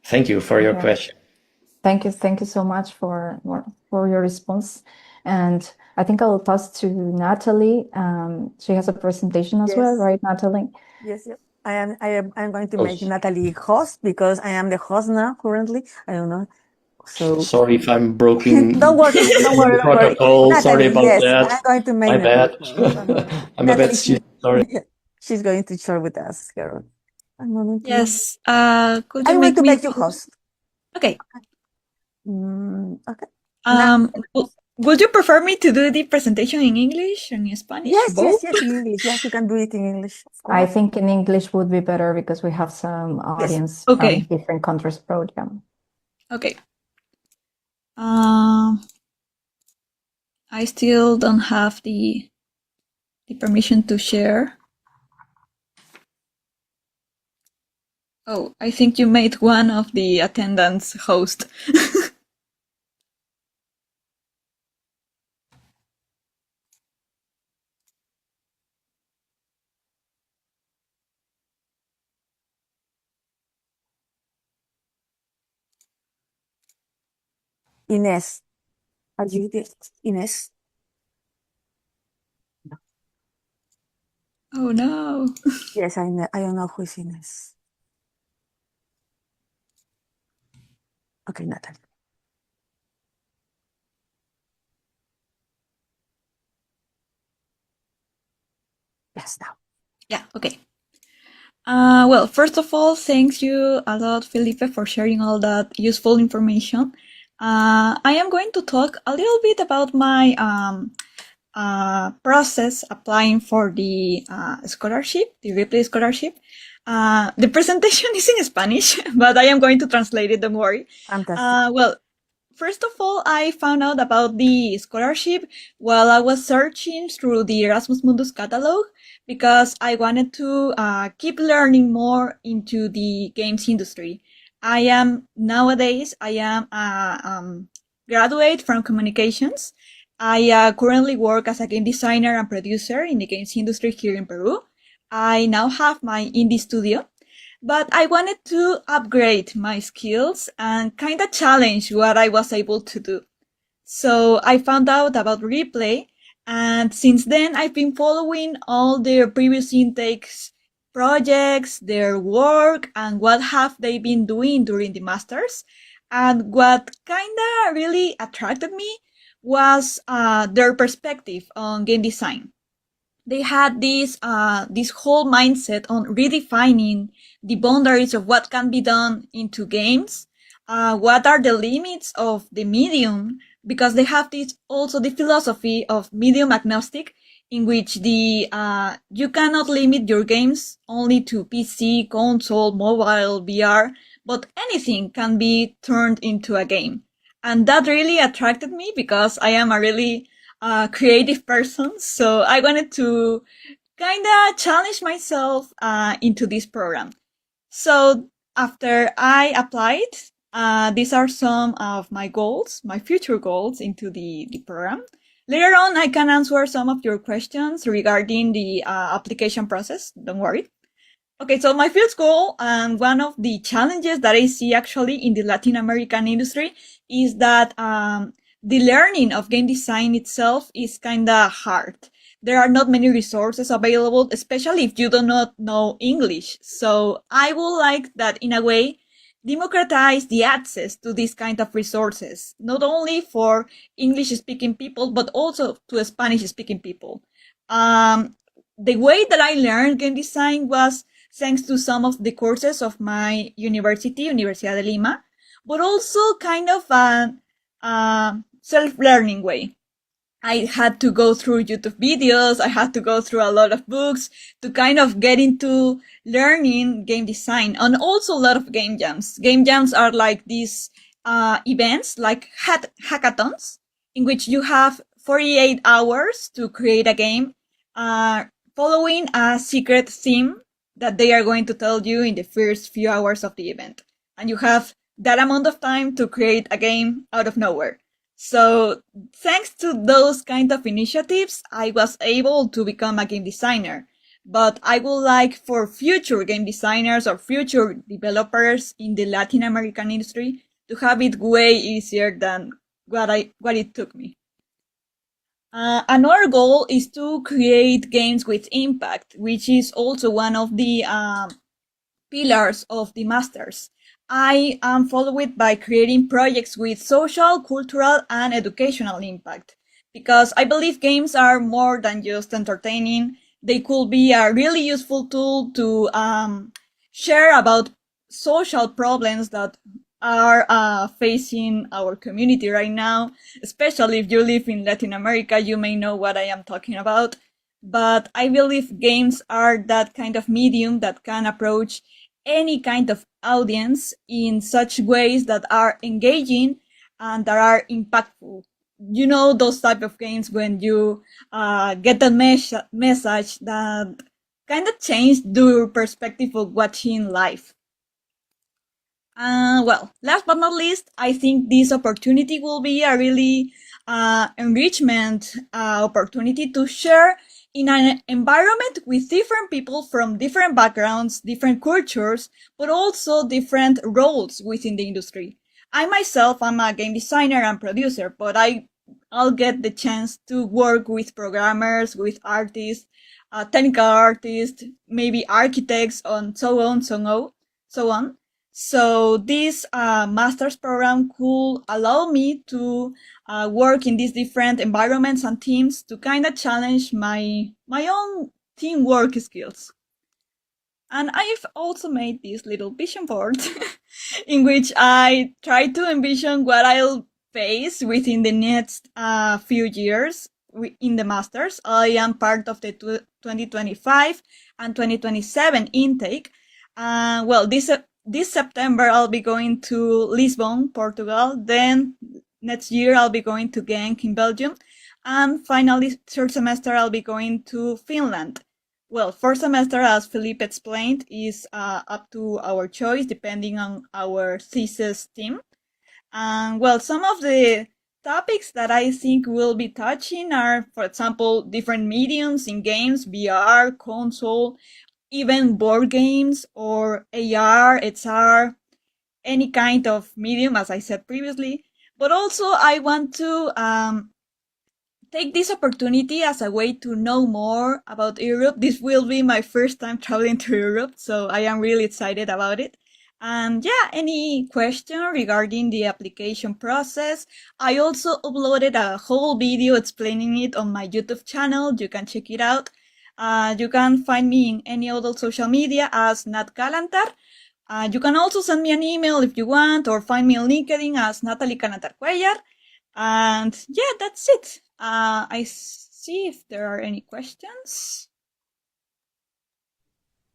thank you for your question. Thank you so much for your response. And I think I'll pass to Natalie. She has a presentation as well, right, Natalie? Yes. I'm going to make Natalie host because I am the host now currently. I don't know. So sorry if I'm broken. Don't worry. Protocol. Natalie, Sorry about yes, that. I'm going to make My bad. I'm a bad student. Sorry. She's going to share with us, Carol. Yes. Could you I'm going to make you host? host. Okay. Okay. Would you prefer me to do the presentation in English and in Spanish? Yes, in English. Yes, you can do it in English. I think in English would be better because we have some audience from different countries program. Okay. I still don't have the permission to share. Oh, I think you made one of the attendants host. Inés. Are you there? Inés? No. Oh no. Yes, I don't know who is Inés. Okay, Natalie. Yes, now. Yeah, okay. Well, first of all, thank you a lot, Felipe, for sharing all that useful information. I am going to talk a little bit about my process applying for the scholarship, the REPLAY scholarship. The presentation is in Spanish, but I am going to translate it, don't worry. Fantastic. Well, first of all, I found out about the scholarship while I was searching through the Erasmus Mundus catalog because I wanted to keep learning more into the games industry. I am a graduate from communications. I currently work as a game designer and producer in the games industry here in Peru. I now have my indie studio, but I wanted to upgrade my skills and kind of challenge what I was able to do. So I found out about Replay, and since then I've been following all their previous intakes projects, their work, and what have they been doing during the masters. And what kind of really attracted me was their perspective on game design. They had this whole mindset on redefining the boundaries of what can be done into games, what are the limits of the medium, because they have this also the philosophy of medium agnostic, in which you cannot limit your games only to PC, console, mobile, VR, but anything can be turned into a game. And that really attracted me because I am a really creative person. So I wanted to kind of challenge myself into this program. So after I applied, these are some of my goals, my future goals into the program. Later on, I can answer some of your questions regarding the application process. Don't worry. Okay, so my first goal and one of the challenges that I see actually in the Latin American industry is that the learning of game design itself is kind of hard. There are not many resources available, especially if you do not know English. So I would like that in a way democratize the access to this kind of resources, not only for English speaking people, but also to Spanish speaking people. The way that I learned game design was thanks to some of the courses of my university, Universidad de Lima, but also kind of a self-learning way. I had to go through YouTube videos. I had to go through a lot of books to kind of get into learning game design, and also a lot of game jams. Game jams are like these events, like hackathons, in which you have 48 hours to create a game, following a secret theme that they are going to tell you in the first few hours of the event. And you have that amount of time to create a game out of nowhere. So thanks to those kind of initiatives, I was able to become a game designer. But I would like for future game designers or future developers in the Latin American industry to have it way easier than what it took me. Another goal is to create games with impact, which is also one of the pillars of the masters. I am followed by creating projects with social, cultural, and educational impact, because I believe games are more than just entertaining. They could be a really useful tool to share about social problems that are facing our community right now. Especially if you live in Latin America, you may know what I am talking about. But I believe games are that kind of medium that can approach any kind of audience in such ways that are engaging and that are impactful. You know, those type of games when you get a message that kind of changed your perspective of watching life. Well, last but not least, I think this opportunity will be a really enrichment opportunity to share in an environment with different people from different backgrounds, different cultures, but also different roles within the industry. I myself am a game designer and producer, but I'll get the chance to work with programmers, with artists, technical artists, maybe architects, and so on. So this master's program could allow me to work in these different environments and teams to kind of challenge my own teamwork skills. And I've also made this little vision board in which I try to envision what I'll face within the next few years in the Masters. I am part of the 2025 and 2027 intake. Well, this September I'll be going to Lisbon, Portugal. Then next year I'll be going to Genk in Belgium. And finally, third semester I'll be going to Finland. Well, first semester, as Felipe explained, is up to our choice depending on our thesis theme. And well, some of the topics that I think we'll be touching are, for example, different mediums in games, VR, console, even board games or AR, XR, any kind of medium, as I said previously. But also I want to take this opportunity as a way to know more about Europe. This will be my first time traveling to Europe, so I am really excited about it. And yeah, any question regarding the application process? I also uploaded a whole video explaining it on my YouTube channel. You can check it out. You can find me in any other social media as Nat Galantar. You can also send me an email if you want, or find me on LinkedIn as Natalie Galantar Cuellar. And yeah, that's it. I see if there are any questions.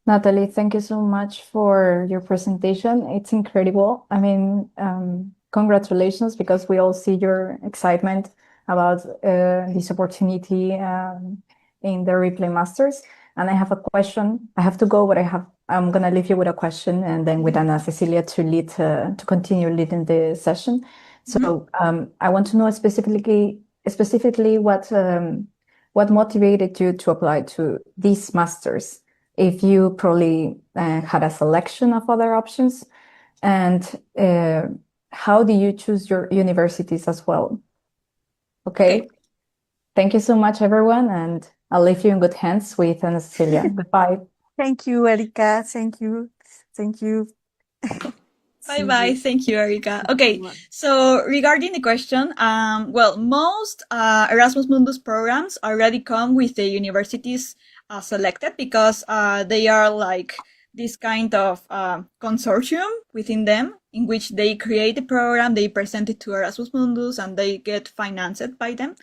Natalie, thank you so much for your presentation. It's incredible. I mean, congratulations, because we all see your excitement about this opportunity in the Replay Masters. And I have a question. I have to go, but I'm gonna leave you with a question, and then with Ana Cecilia to continue leading the session. So I want to know specifically what motivated you to apply to these masters, if you probably had a selection of other options, and how do you choose your universities as well? Okay. Thank you so much, everyone, and I'll leave you in good hands with Ana Cecilia. Goodbye. Thank you, Erika. Thank you. Thank you. Bye-bye. Thank you, Erika. Okay, so regarding the question, well, most Erasmus Mundus programs already come with the universities selected, because they are like this kind of consortium within them, in which they create the program, they present it to Erasmus Mundus, and they get financed by them.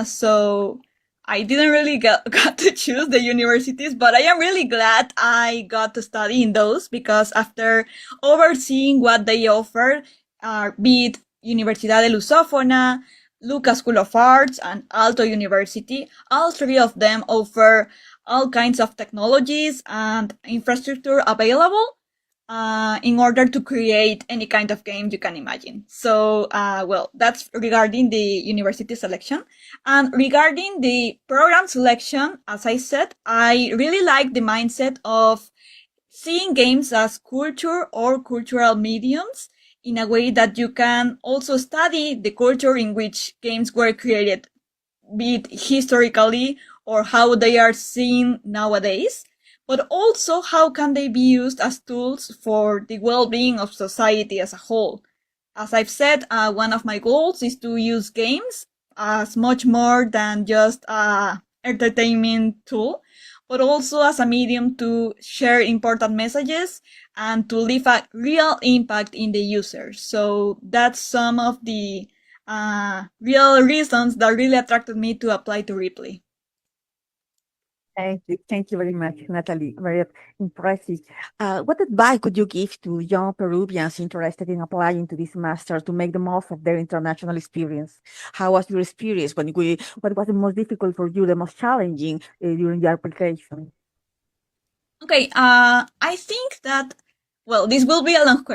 So I didn't really got to choose the universities, but I am really glad I got to study in those, because after overseeing what they offer, be it Universidad de Lusófona, Lucas School of Arts, and Alto University, all three of them offer all kinds of technologies and infrastructure available in order to create any kind of game you can imagine. So, well, that's regarding the university selection. And regarding the program selection, as I said, I really like the mindset of seeing games as culture or cultural mediums, in a way that you can also study the culture in which games were created, be it historically or how they are seen nowadays, but also how can they be used as tools for the well-being of society as a whole. As I've said, one of my goals is to use games as much more than just an entertainment tool, but also as a medium to share important messages and to leave a real impact in the users. So that's some of the real reasons that really attracted me to apply to Ripley. Thank you very much, Natalie. Very impressive. What advice could you give to young Peruvians interested in applying to this master to make the most of their international experience? How was your experience what was the most difficult for you, the most challenging during the application? Okay, I think that, well, this will be a long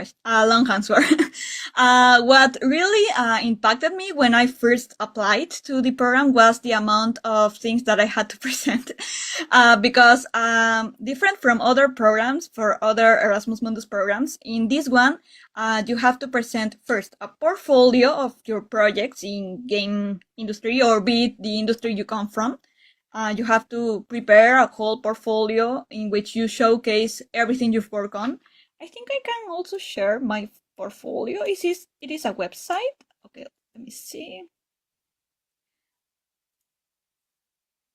answer. What really impacted me when I first applied to the program was the amount of things that I had to present. Because different from other programs, for other Erasmus Mundus programs, in this one, you have to present first a portfolio of your projects in game industry, or be it the industry you come from. You have to prepare a whole portfolio in which you showcase everything you've worked on. I think I can also share my portfolio. It is a website. Okay, let me see.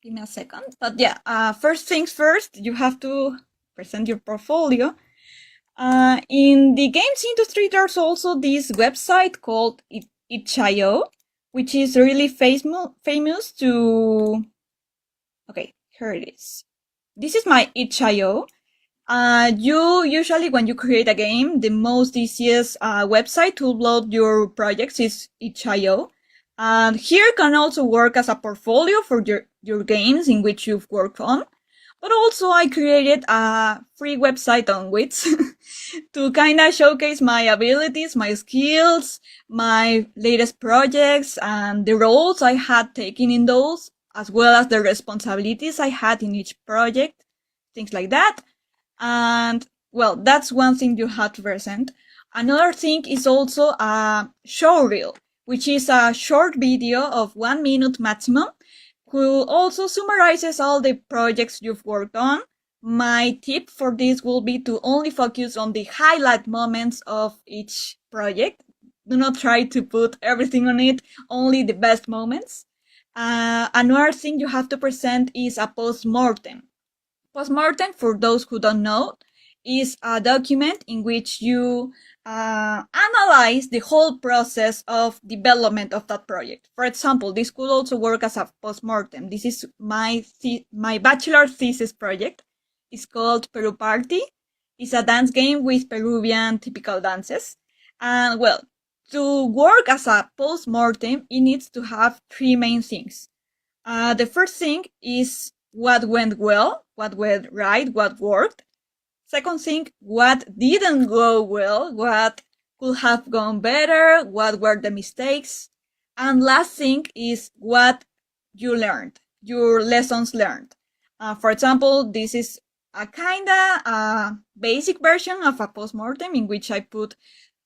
Give me a second. But yeah, first things first, you have to present your portfolio. In the games industry, there's also this website called itch.io, which is really famous to... Okay, here it is. This is my itch.io. You usually, when you create a game, the most easiest website to upload your projects is itch.io. And here can also work as a portfolio for your games in which you've worked on. But also I created a free website on Wix to kind of showcase my abilities, my skills, my latest projects, and the roles I had taken in those, as well as the responsibilities I had in each project, things like that. And well, that's one thing you have to present. Another thing is also a show reel, which is a short video of 1 minute maximum, who also summarizes all the projects you've worked on. My tip for this will be to only focus on the highlight moments of each project. Do not try to put everything on it, only the best moments. Another thing you have to present is a post-mortem. Post-mortem, for those who don't know, is a document in which you analyze the whole process of development of that project. For example, this could also work as a post-mortem. This is my bachelor thesis project. It's called Peru Party. It's a dance game with Peruvian typical dances. And well, to work as a post-mortem, it needs to have 3 main things. The first thing is what went well, what went right, what worked. Second thing, what didn't go well, what could have gone better, what were the mistakes. And last thing is what you learned, your lessons learned. For example, this is a kinda basic version of a postmortem in which I put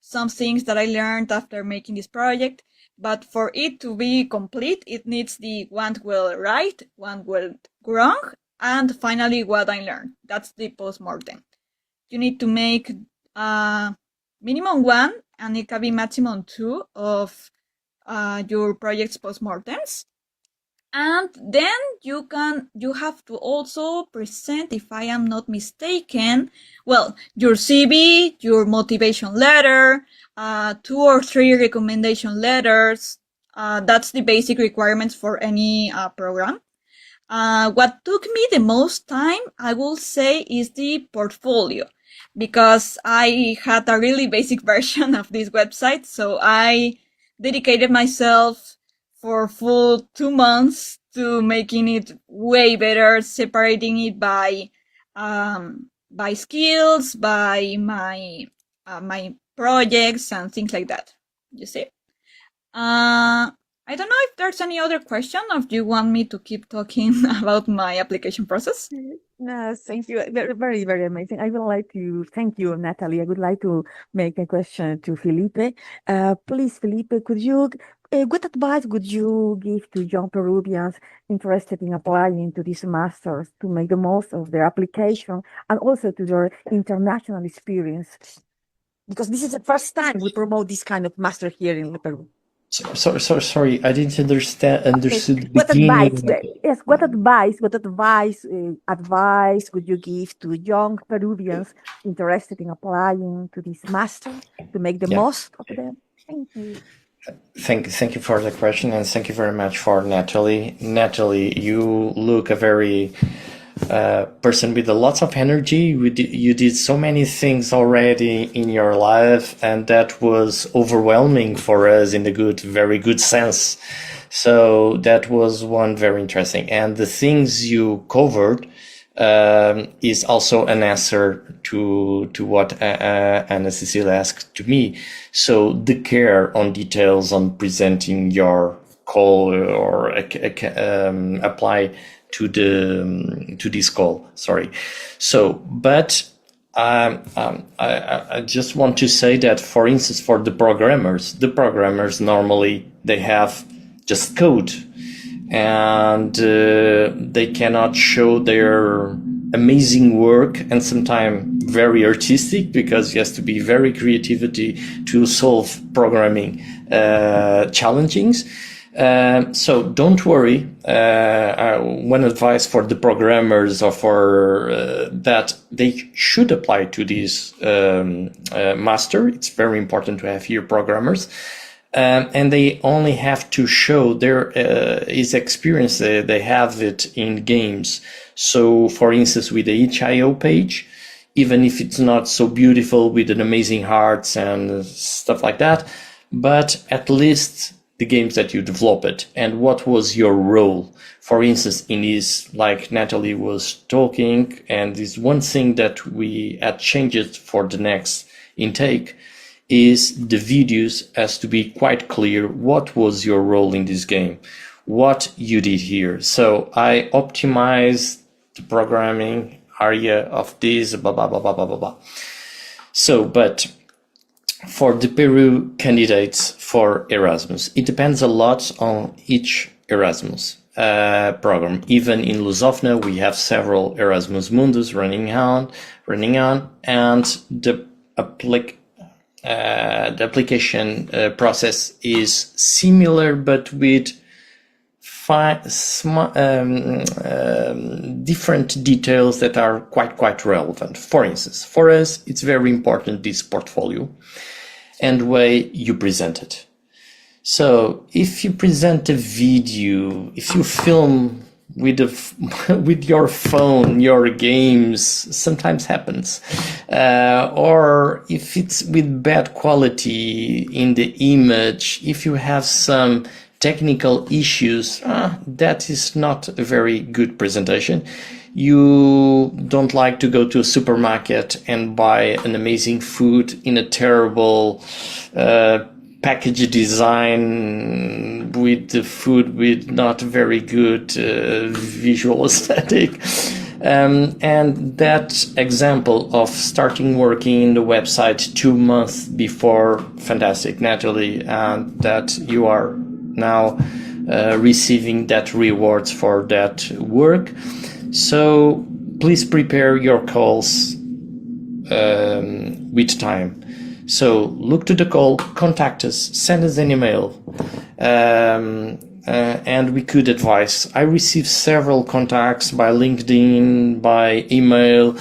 some things that I learned after making this project. But for it to be complete, it needs the what went right, what went wrong, and finally what I learned. That's the postmortem. You need to make minimum 1, and it can be maximum 2 of your project's postmortems. And then you have to also present, if I am not mistaken, well, your CV, your motivation letter, 2 or 3 recommendation letters. That's the basic requirements for any program. What took me the most time, I will say, is the portfolio, because I had a really basic version of this website, so I dedicated myself for full 2 months to making it way better, separating it by skills, by my projects and things like that. You see? I don't know if there's any other question, or if you want me to keep talking about my application process. No, thank you. Very, very, very amazing. I would like to thank you, Natalie. I would like to make a question to Felipe. Please, Felipe, could you, what advice would you give to young Peruvians interested in applying to these masters to make the most of their application and also to their international experience? Because this is the first time we promote this kind of master here in Peru. Sorry, I didn't understood. What advice? Yes, what advice would you give to young Peruvians interested in applying to this master to make the most of them? Thank you. Thank you for the question, and thank you very much for Natalie. Natalie, you look a very person with a lot of energy. You did so many things already in your life, and that was overwhelming for us in the very good sense. So that was one very interesting. And the things you covered is also an answer to what Ana Cecilia asked to me. So the care on details on presenting your call or apply to this call. Sorry. So, but I just want to say that, for instance, for the programmers normally they have just code, and they cannot show their amazing work, and sometimes very artistic, because it has to be very creativity to solve programming challenges. So don't worry. One advice for the programmers or for that they should apply to this master. It's very important to have here programmers. And they only have to show their is experience. They have it in games. So, for instance, with the itch.io page, even if it's not so beautiful with an amazing hearts and stuff like that, but at least the games that you developed and what was your role. For instance, in this, like Natalie was talking, and this one thing that we had changed for the next intake is the videos has to be quite clear. What was your role in this game? What you did here? So I optimized the programming area of this, blah, blah, blah, blah, blah, blah, blah. So, but for the Peru candidates for Erasmus, it depends a lot on each Erasmus program. Even in Lusofna, we have several Erasmus Mundus running on, and the application process is similar, but with different details that are quite relevant. For instance, for us, it's very important, this portfolio and way you present it. So if you present a video, if you film with your phone, your games, sometimes happens, or if it's with bad quality in the image, if you have some technical issues, that is not a very good presentation. You don't like to go to a supermarket and buy an amazing food in a terrible package design with the food with not very good visual aesthetic. And that example of starting working in the website 2 months before, fantastic, Natalie, and that you are now receiving that rewards for that work. So please prepare your calls with time. So look to the call, contact us, send us an email, and we could advise. I received several contacts by LinkedIn, by email.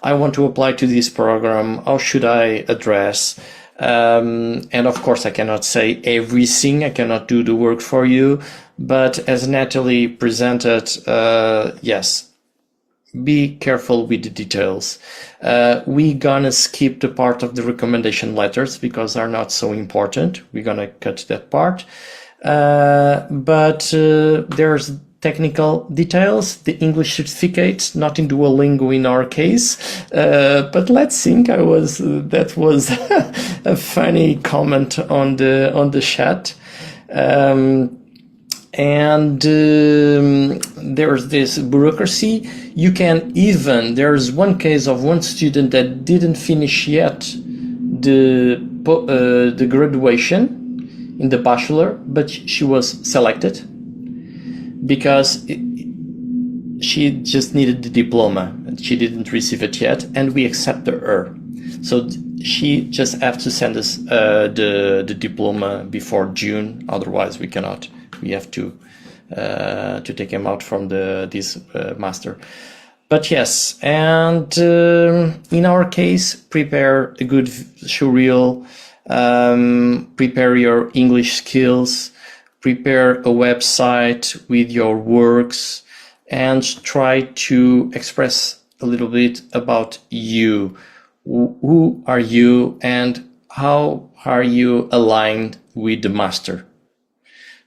I want to apply to this program. How should I address? And of course, I cannot say everything. I cannot do the work for you. But as Natalie presented, yes, be careful with the details. We're gonna skip the part of the recommendation letters because they're not so important. We're gonna cut that part. But there's technical details, the English certificate, not in Duolingo in our case. But let's think that was a funny comment on the chat. And there's this bureaucracy. You can even, there's one case of one student that didn't finish yet the graduation in the bachelor, but she was selected because she just needed the diploma and she didn't receive it yet, and we accepted her. So she just have to send us the diploma before June, otherwise we cannot. We have to take him out from this master. But yes, and in our case, prepare a good showreel, prepare your English skills, prepare a website with your works, and try to express a little bit about you. Who are you and how are you aligned with the master?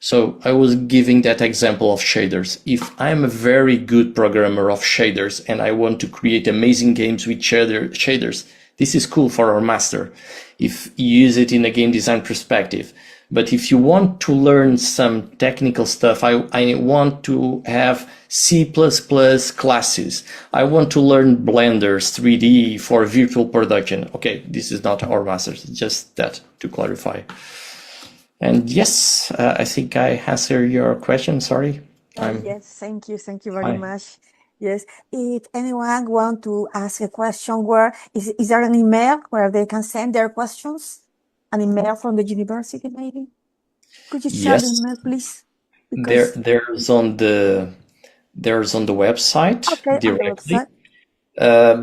So I was giving that example of shaders. If I'm a very good programmer of shaders and I want to create amazing games with shaders, this is cool for our master if you use it in a game design perspective. But if you want to learn some technical stuff, I want to have C++ classes. I want to learn Blender's 3D for virtual production. Okay, this is not our master, just that to clarify. And yes, I think I answered your question. Sorry. Yes, thank you very much. Yes, if anyone want to ask a question, where is there an email where they can send their questions? An email from the university, maybe? Could you share the email, please? Because there's on the website okay, on the directly. website.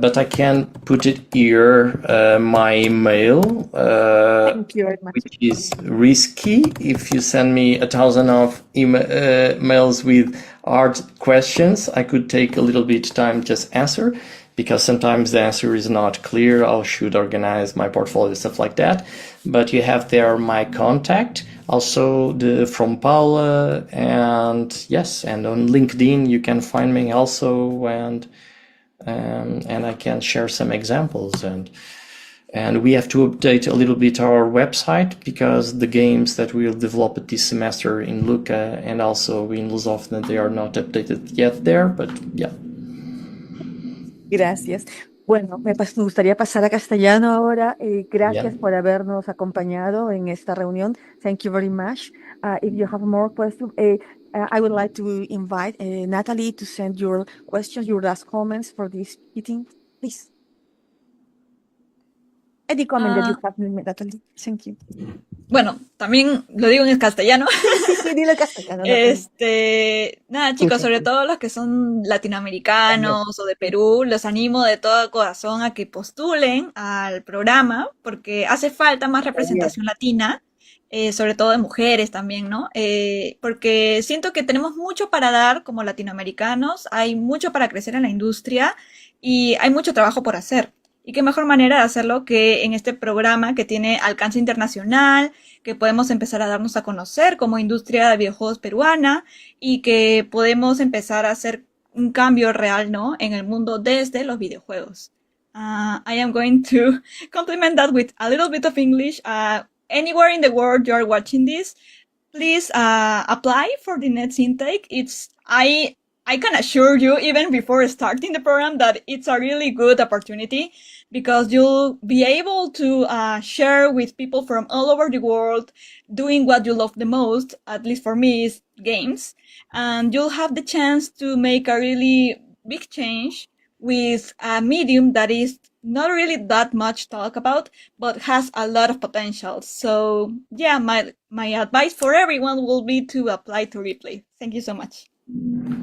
But I can put it here, my email, Thank you very much. which is risky. If you send me 1,000 of emails with hard questions, I could take a little bit time just answer, because sometimes the answer is not clear. I should organize my portfolio, stuff like that. But you have there my contact, also from Paula, and yes, and on LinkedIn you can find me also, and I can share some examples, and we have to update a little bit our website, because the games that we'll develop this semester in Luca and also in Lusofna, they are not updated yet there, but yeah. Gracias. Bueno, me gustaría pasar a castellano ahora. Gracias Yeah. por habernos acompañado en esta reunión. Thank you very much. If you have more questions, I would like to invite Natalie to send your questions, your last comments for this meeting, please. Any comment that you have, Natalie? Thank you. Bueno, también lo digo en castellano. Sí, dilo en castellano. No Nada, chicos, sobre todo los que son latinoamericanos o de Perú, los animo de todo corazón a que postulen al programa, porque hace falta más representación latina, sobre todo de mujeres también, ¿no? Porque siento que tenemos mucho para dar como latinoamericanos, hay mucho para crecer en la industria y hay mucho trabajo por hacer. Y qué mejor manera de hacerlo que en este programa que tiene alcance internacional, que podemos empezar a darnos a conocer como industria de videojuegos peruana y que podemos empezar a hacer un cambio real, ¿no? En el mundo desde los videojuegos. I am going to complement that with a little bit of English. Anywhere in the world you are watching this, please apply for the next intake. I can assure you, even before starting the program, that it's a really good opportunity because you'll be able to share with people from all over the world doing what you love the most, at least for me, is games. And you'll have the chance to make a really big change with a medium that is not really that much talk about, but has a lot of potential. So yeah, my advice for everyone will be to apply to Replay. Thank you so much.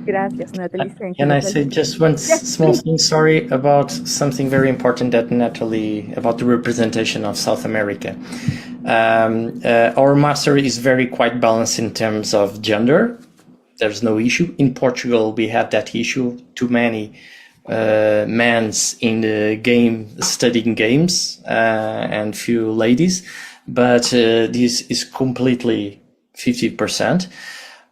Gracias, Natalie. Thank you. Can I say just one small thing? Sorry, about something very important that Natalie, about the representation of South America. Our master is very quite balanced in terms of gender. There's no issue. In Portugal, we have that issue. Too many men in the game studying games and few ladies, but this is completely 50%.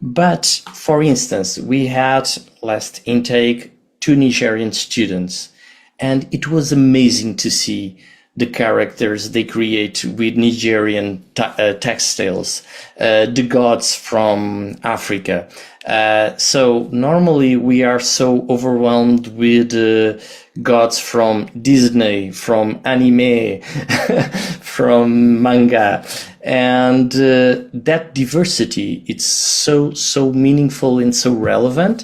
But for instance, we had last intake 2 Nigerian students, and it was amazing to see the characters they create with Nigerian textiles, the gods from Africa. So normally we are so overwhelmed with gods from Disney, from anime, from manga, and that diversity, it's so meaningful and so relevant.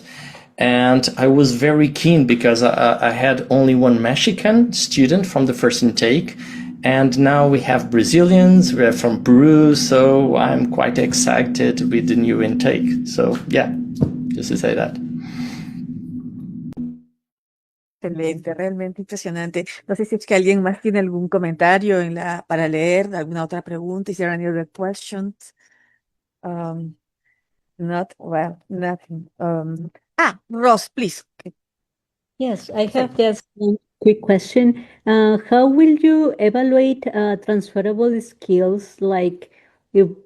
And I was very keen because I had only one Mexican student from the first intake, and now we have Brazilians, we have from Peru, so I'm quite excited with the new intake. So yeah, just to say that. Excelente, realmente impresionante. No sé si es que alguien más tiene algún comentario para leer, alguna otra pregunta. Is there any other questions? Not, well, nothing. Ross, please. Yes, I have just one quick question. How will you evaluate transferable skills, like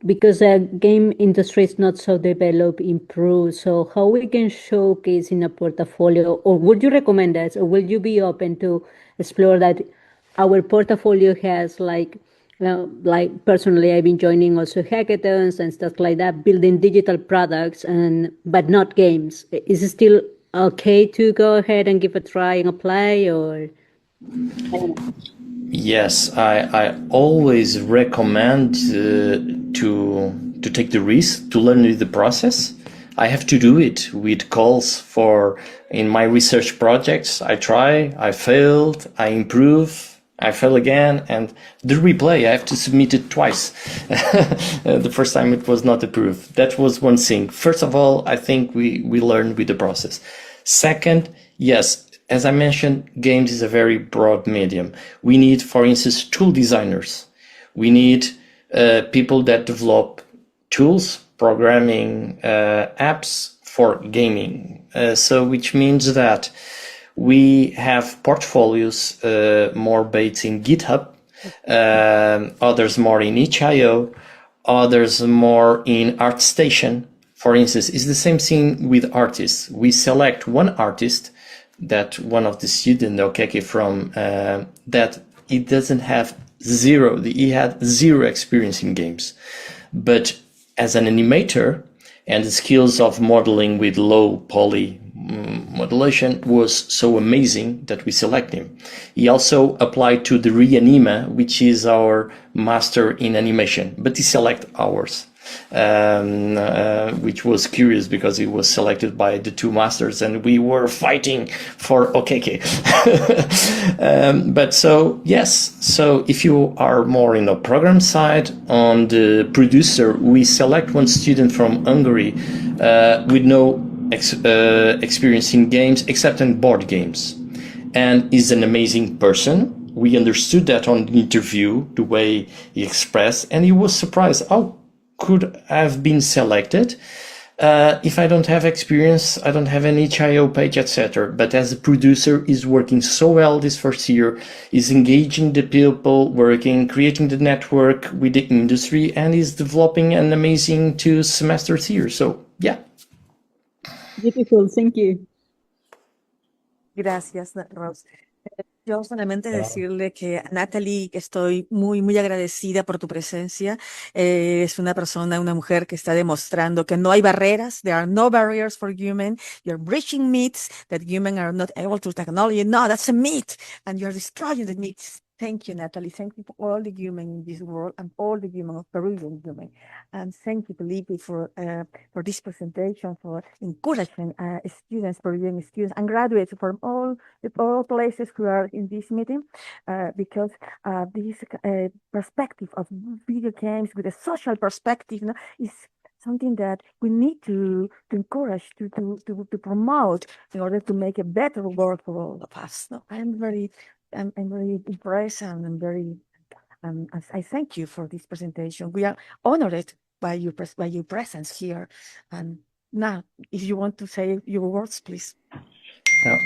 because the game industry is not so developed in Peru, so how we can showcase in a portfolio, or would you recommend us, or will you be open to explore that our portfolio has like personally, I've been joining also hackathons and stuff like that, building digital products but not games. Is it still okay to go ahead and give a try and apply, or? Yes, I always recommend to take the risk, to learn the process. I have to do it with calls in my research projects. I try, I failed, I improve, I fail again, and the replay, I have to submit it twice. The first time it was not approved. That was one thing. First of all, I think we learned with the process. Second, yes, as I mentioned, games is a very broad medium. We need, for instance, tool designers. We need people that develop tools, programming apps for gaming. So which means that we have portfolios more based in GitHub, others more in itch.io, others more in ArtStation. For instance, it's the same thing with artists. We select one artist that one of the students, Okeke, from that it doesn't have he had zero experience in games. But as an animator, and the skills of modeling with low poly modulation was so amazing that we select him. He also applied to the Reanima, which is our master in animation, but he select ours, which was curious because he was selected by the two masters and we were fighting for Okeke. But so, yes, so if you are more in the program side, on the producer, we select one student from Hungary with no experience in games except in board games, and is an amazing person. We understood that on the interview, the way he expressed, and he was surprised. How could I have been selected if I don't have experience, I don't have an itch.io page, etc. But as a producer, he's working so well this first year, is engaging the people, working, creating the network with the industry, and is developing an amazing 2 semesters here. So yeah. Beautiful, thank you. Gracias, Rose. Yo solamente decirle que a Natalie que estoy muy, muy agradecida por tu presencia. Es una persona, una mujer que está demostrando que no hay barreras. There are no barriers for human. You're breaching myths that humans are not able to technology. No, that's a myth. And you're destroying the myths. Thank you, Natalie. Thank you for all the human in this world and all the human of Peruvian human. And thank you, Felipe, for this presentation, for encouraging students, Peruvian students and graduates from all places who are in this meeting, because this perspective of video games with a social perspective, you know, is something that we need to encourage, to promote in order to make a better world for all of us. No, I'm very impressed, and I'm very I thank you for this presentation. We are honored by your presence here. And now, if you want to say your words, please. No,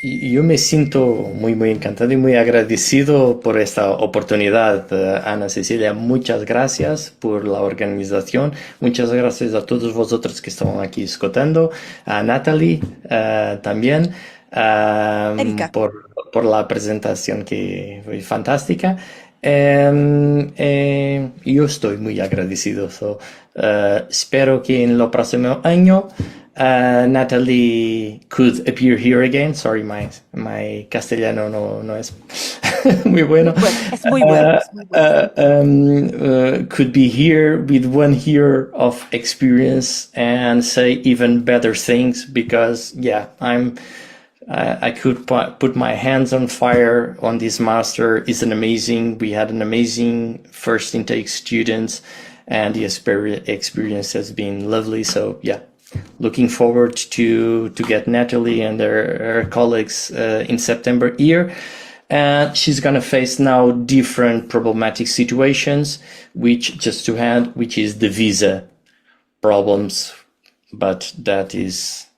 yo me siento muy, muy encantado y muy agradecido por esta oportunidad, Ana Cecilia. Muchas gracias por la organización. Muchas gracias a todos vosotros que están aquí escuchando. A Natalie también. Por la presentación que fue fantástica. Yo estoy muy agradecido. Espero que en el próximo año Natalie could appear here again. Sorry, my castellano no es muy bueno. Es muy bueno. Could be here with 1 year of experience and say even better things, because yeah, I could put my hands on fire on this master. It's we had an amazing first intake students, and the experience has been lovely. So yeah, looking forward to get Natalie and her colleagues in September here. And she's gonna face now different problematic situations, which just to hand, which is the visa problems. But that is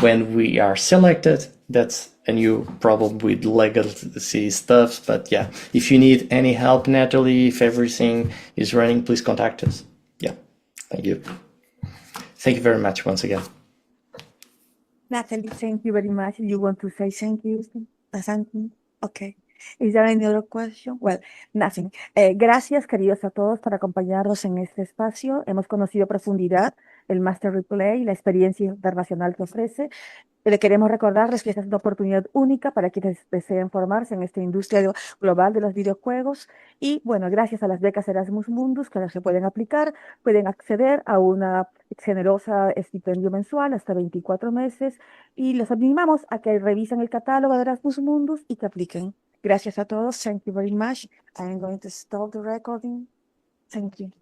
when we are selected. That's a new problem with legacy stuff. But yeah, if you need any help, Natalie, if everything is running, please contact us. Yeah, thank you. Thank you very much once again. Natalie, thank you very much. You want to say thank you? Something? Okay. Is there any other question? Well, nothing. Gracias, queridos a todos, por acompañarnos en este espacio. Hemos conocido a profundidad el Máster Replay, la experiencia internacional que ofrece. Le queremos recordarles que esta es una oportunidad única para quienes deseen formarse en esta industria global de los videojuegos. Y bueno, gracias a las becas Erasmus Mundus que las se pueden aplicar, pueden acceder a una generosa estipendio mensual hasta 24 meses. Y los animamos a que revisen el catálogo de Erasmus Mundus y que apliquen. Gracias a todos. Thank you very much. I'm going to stop the recording. Thank you.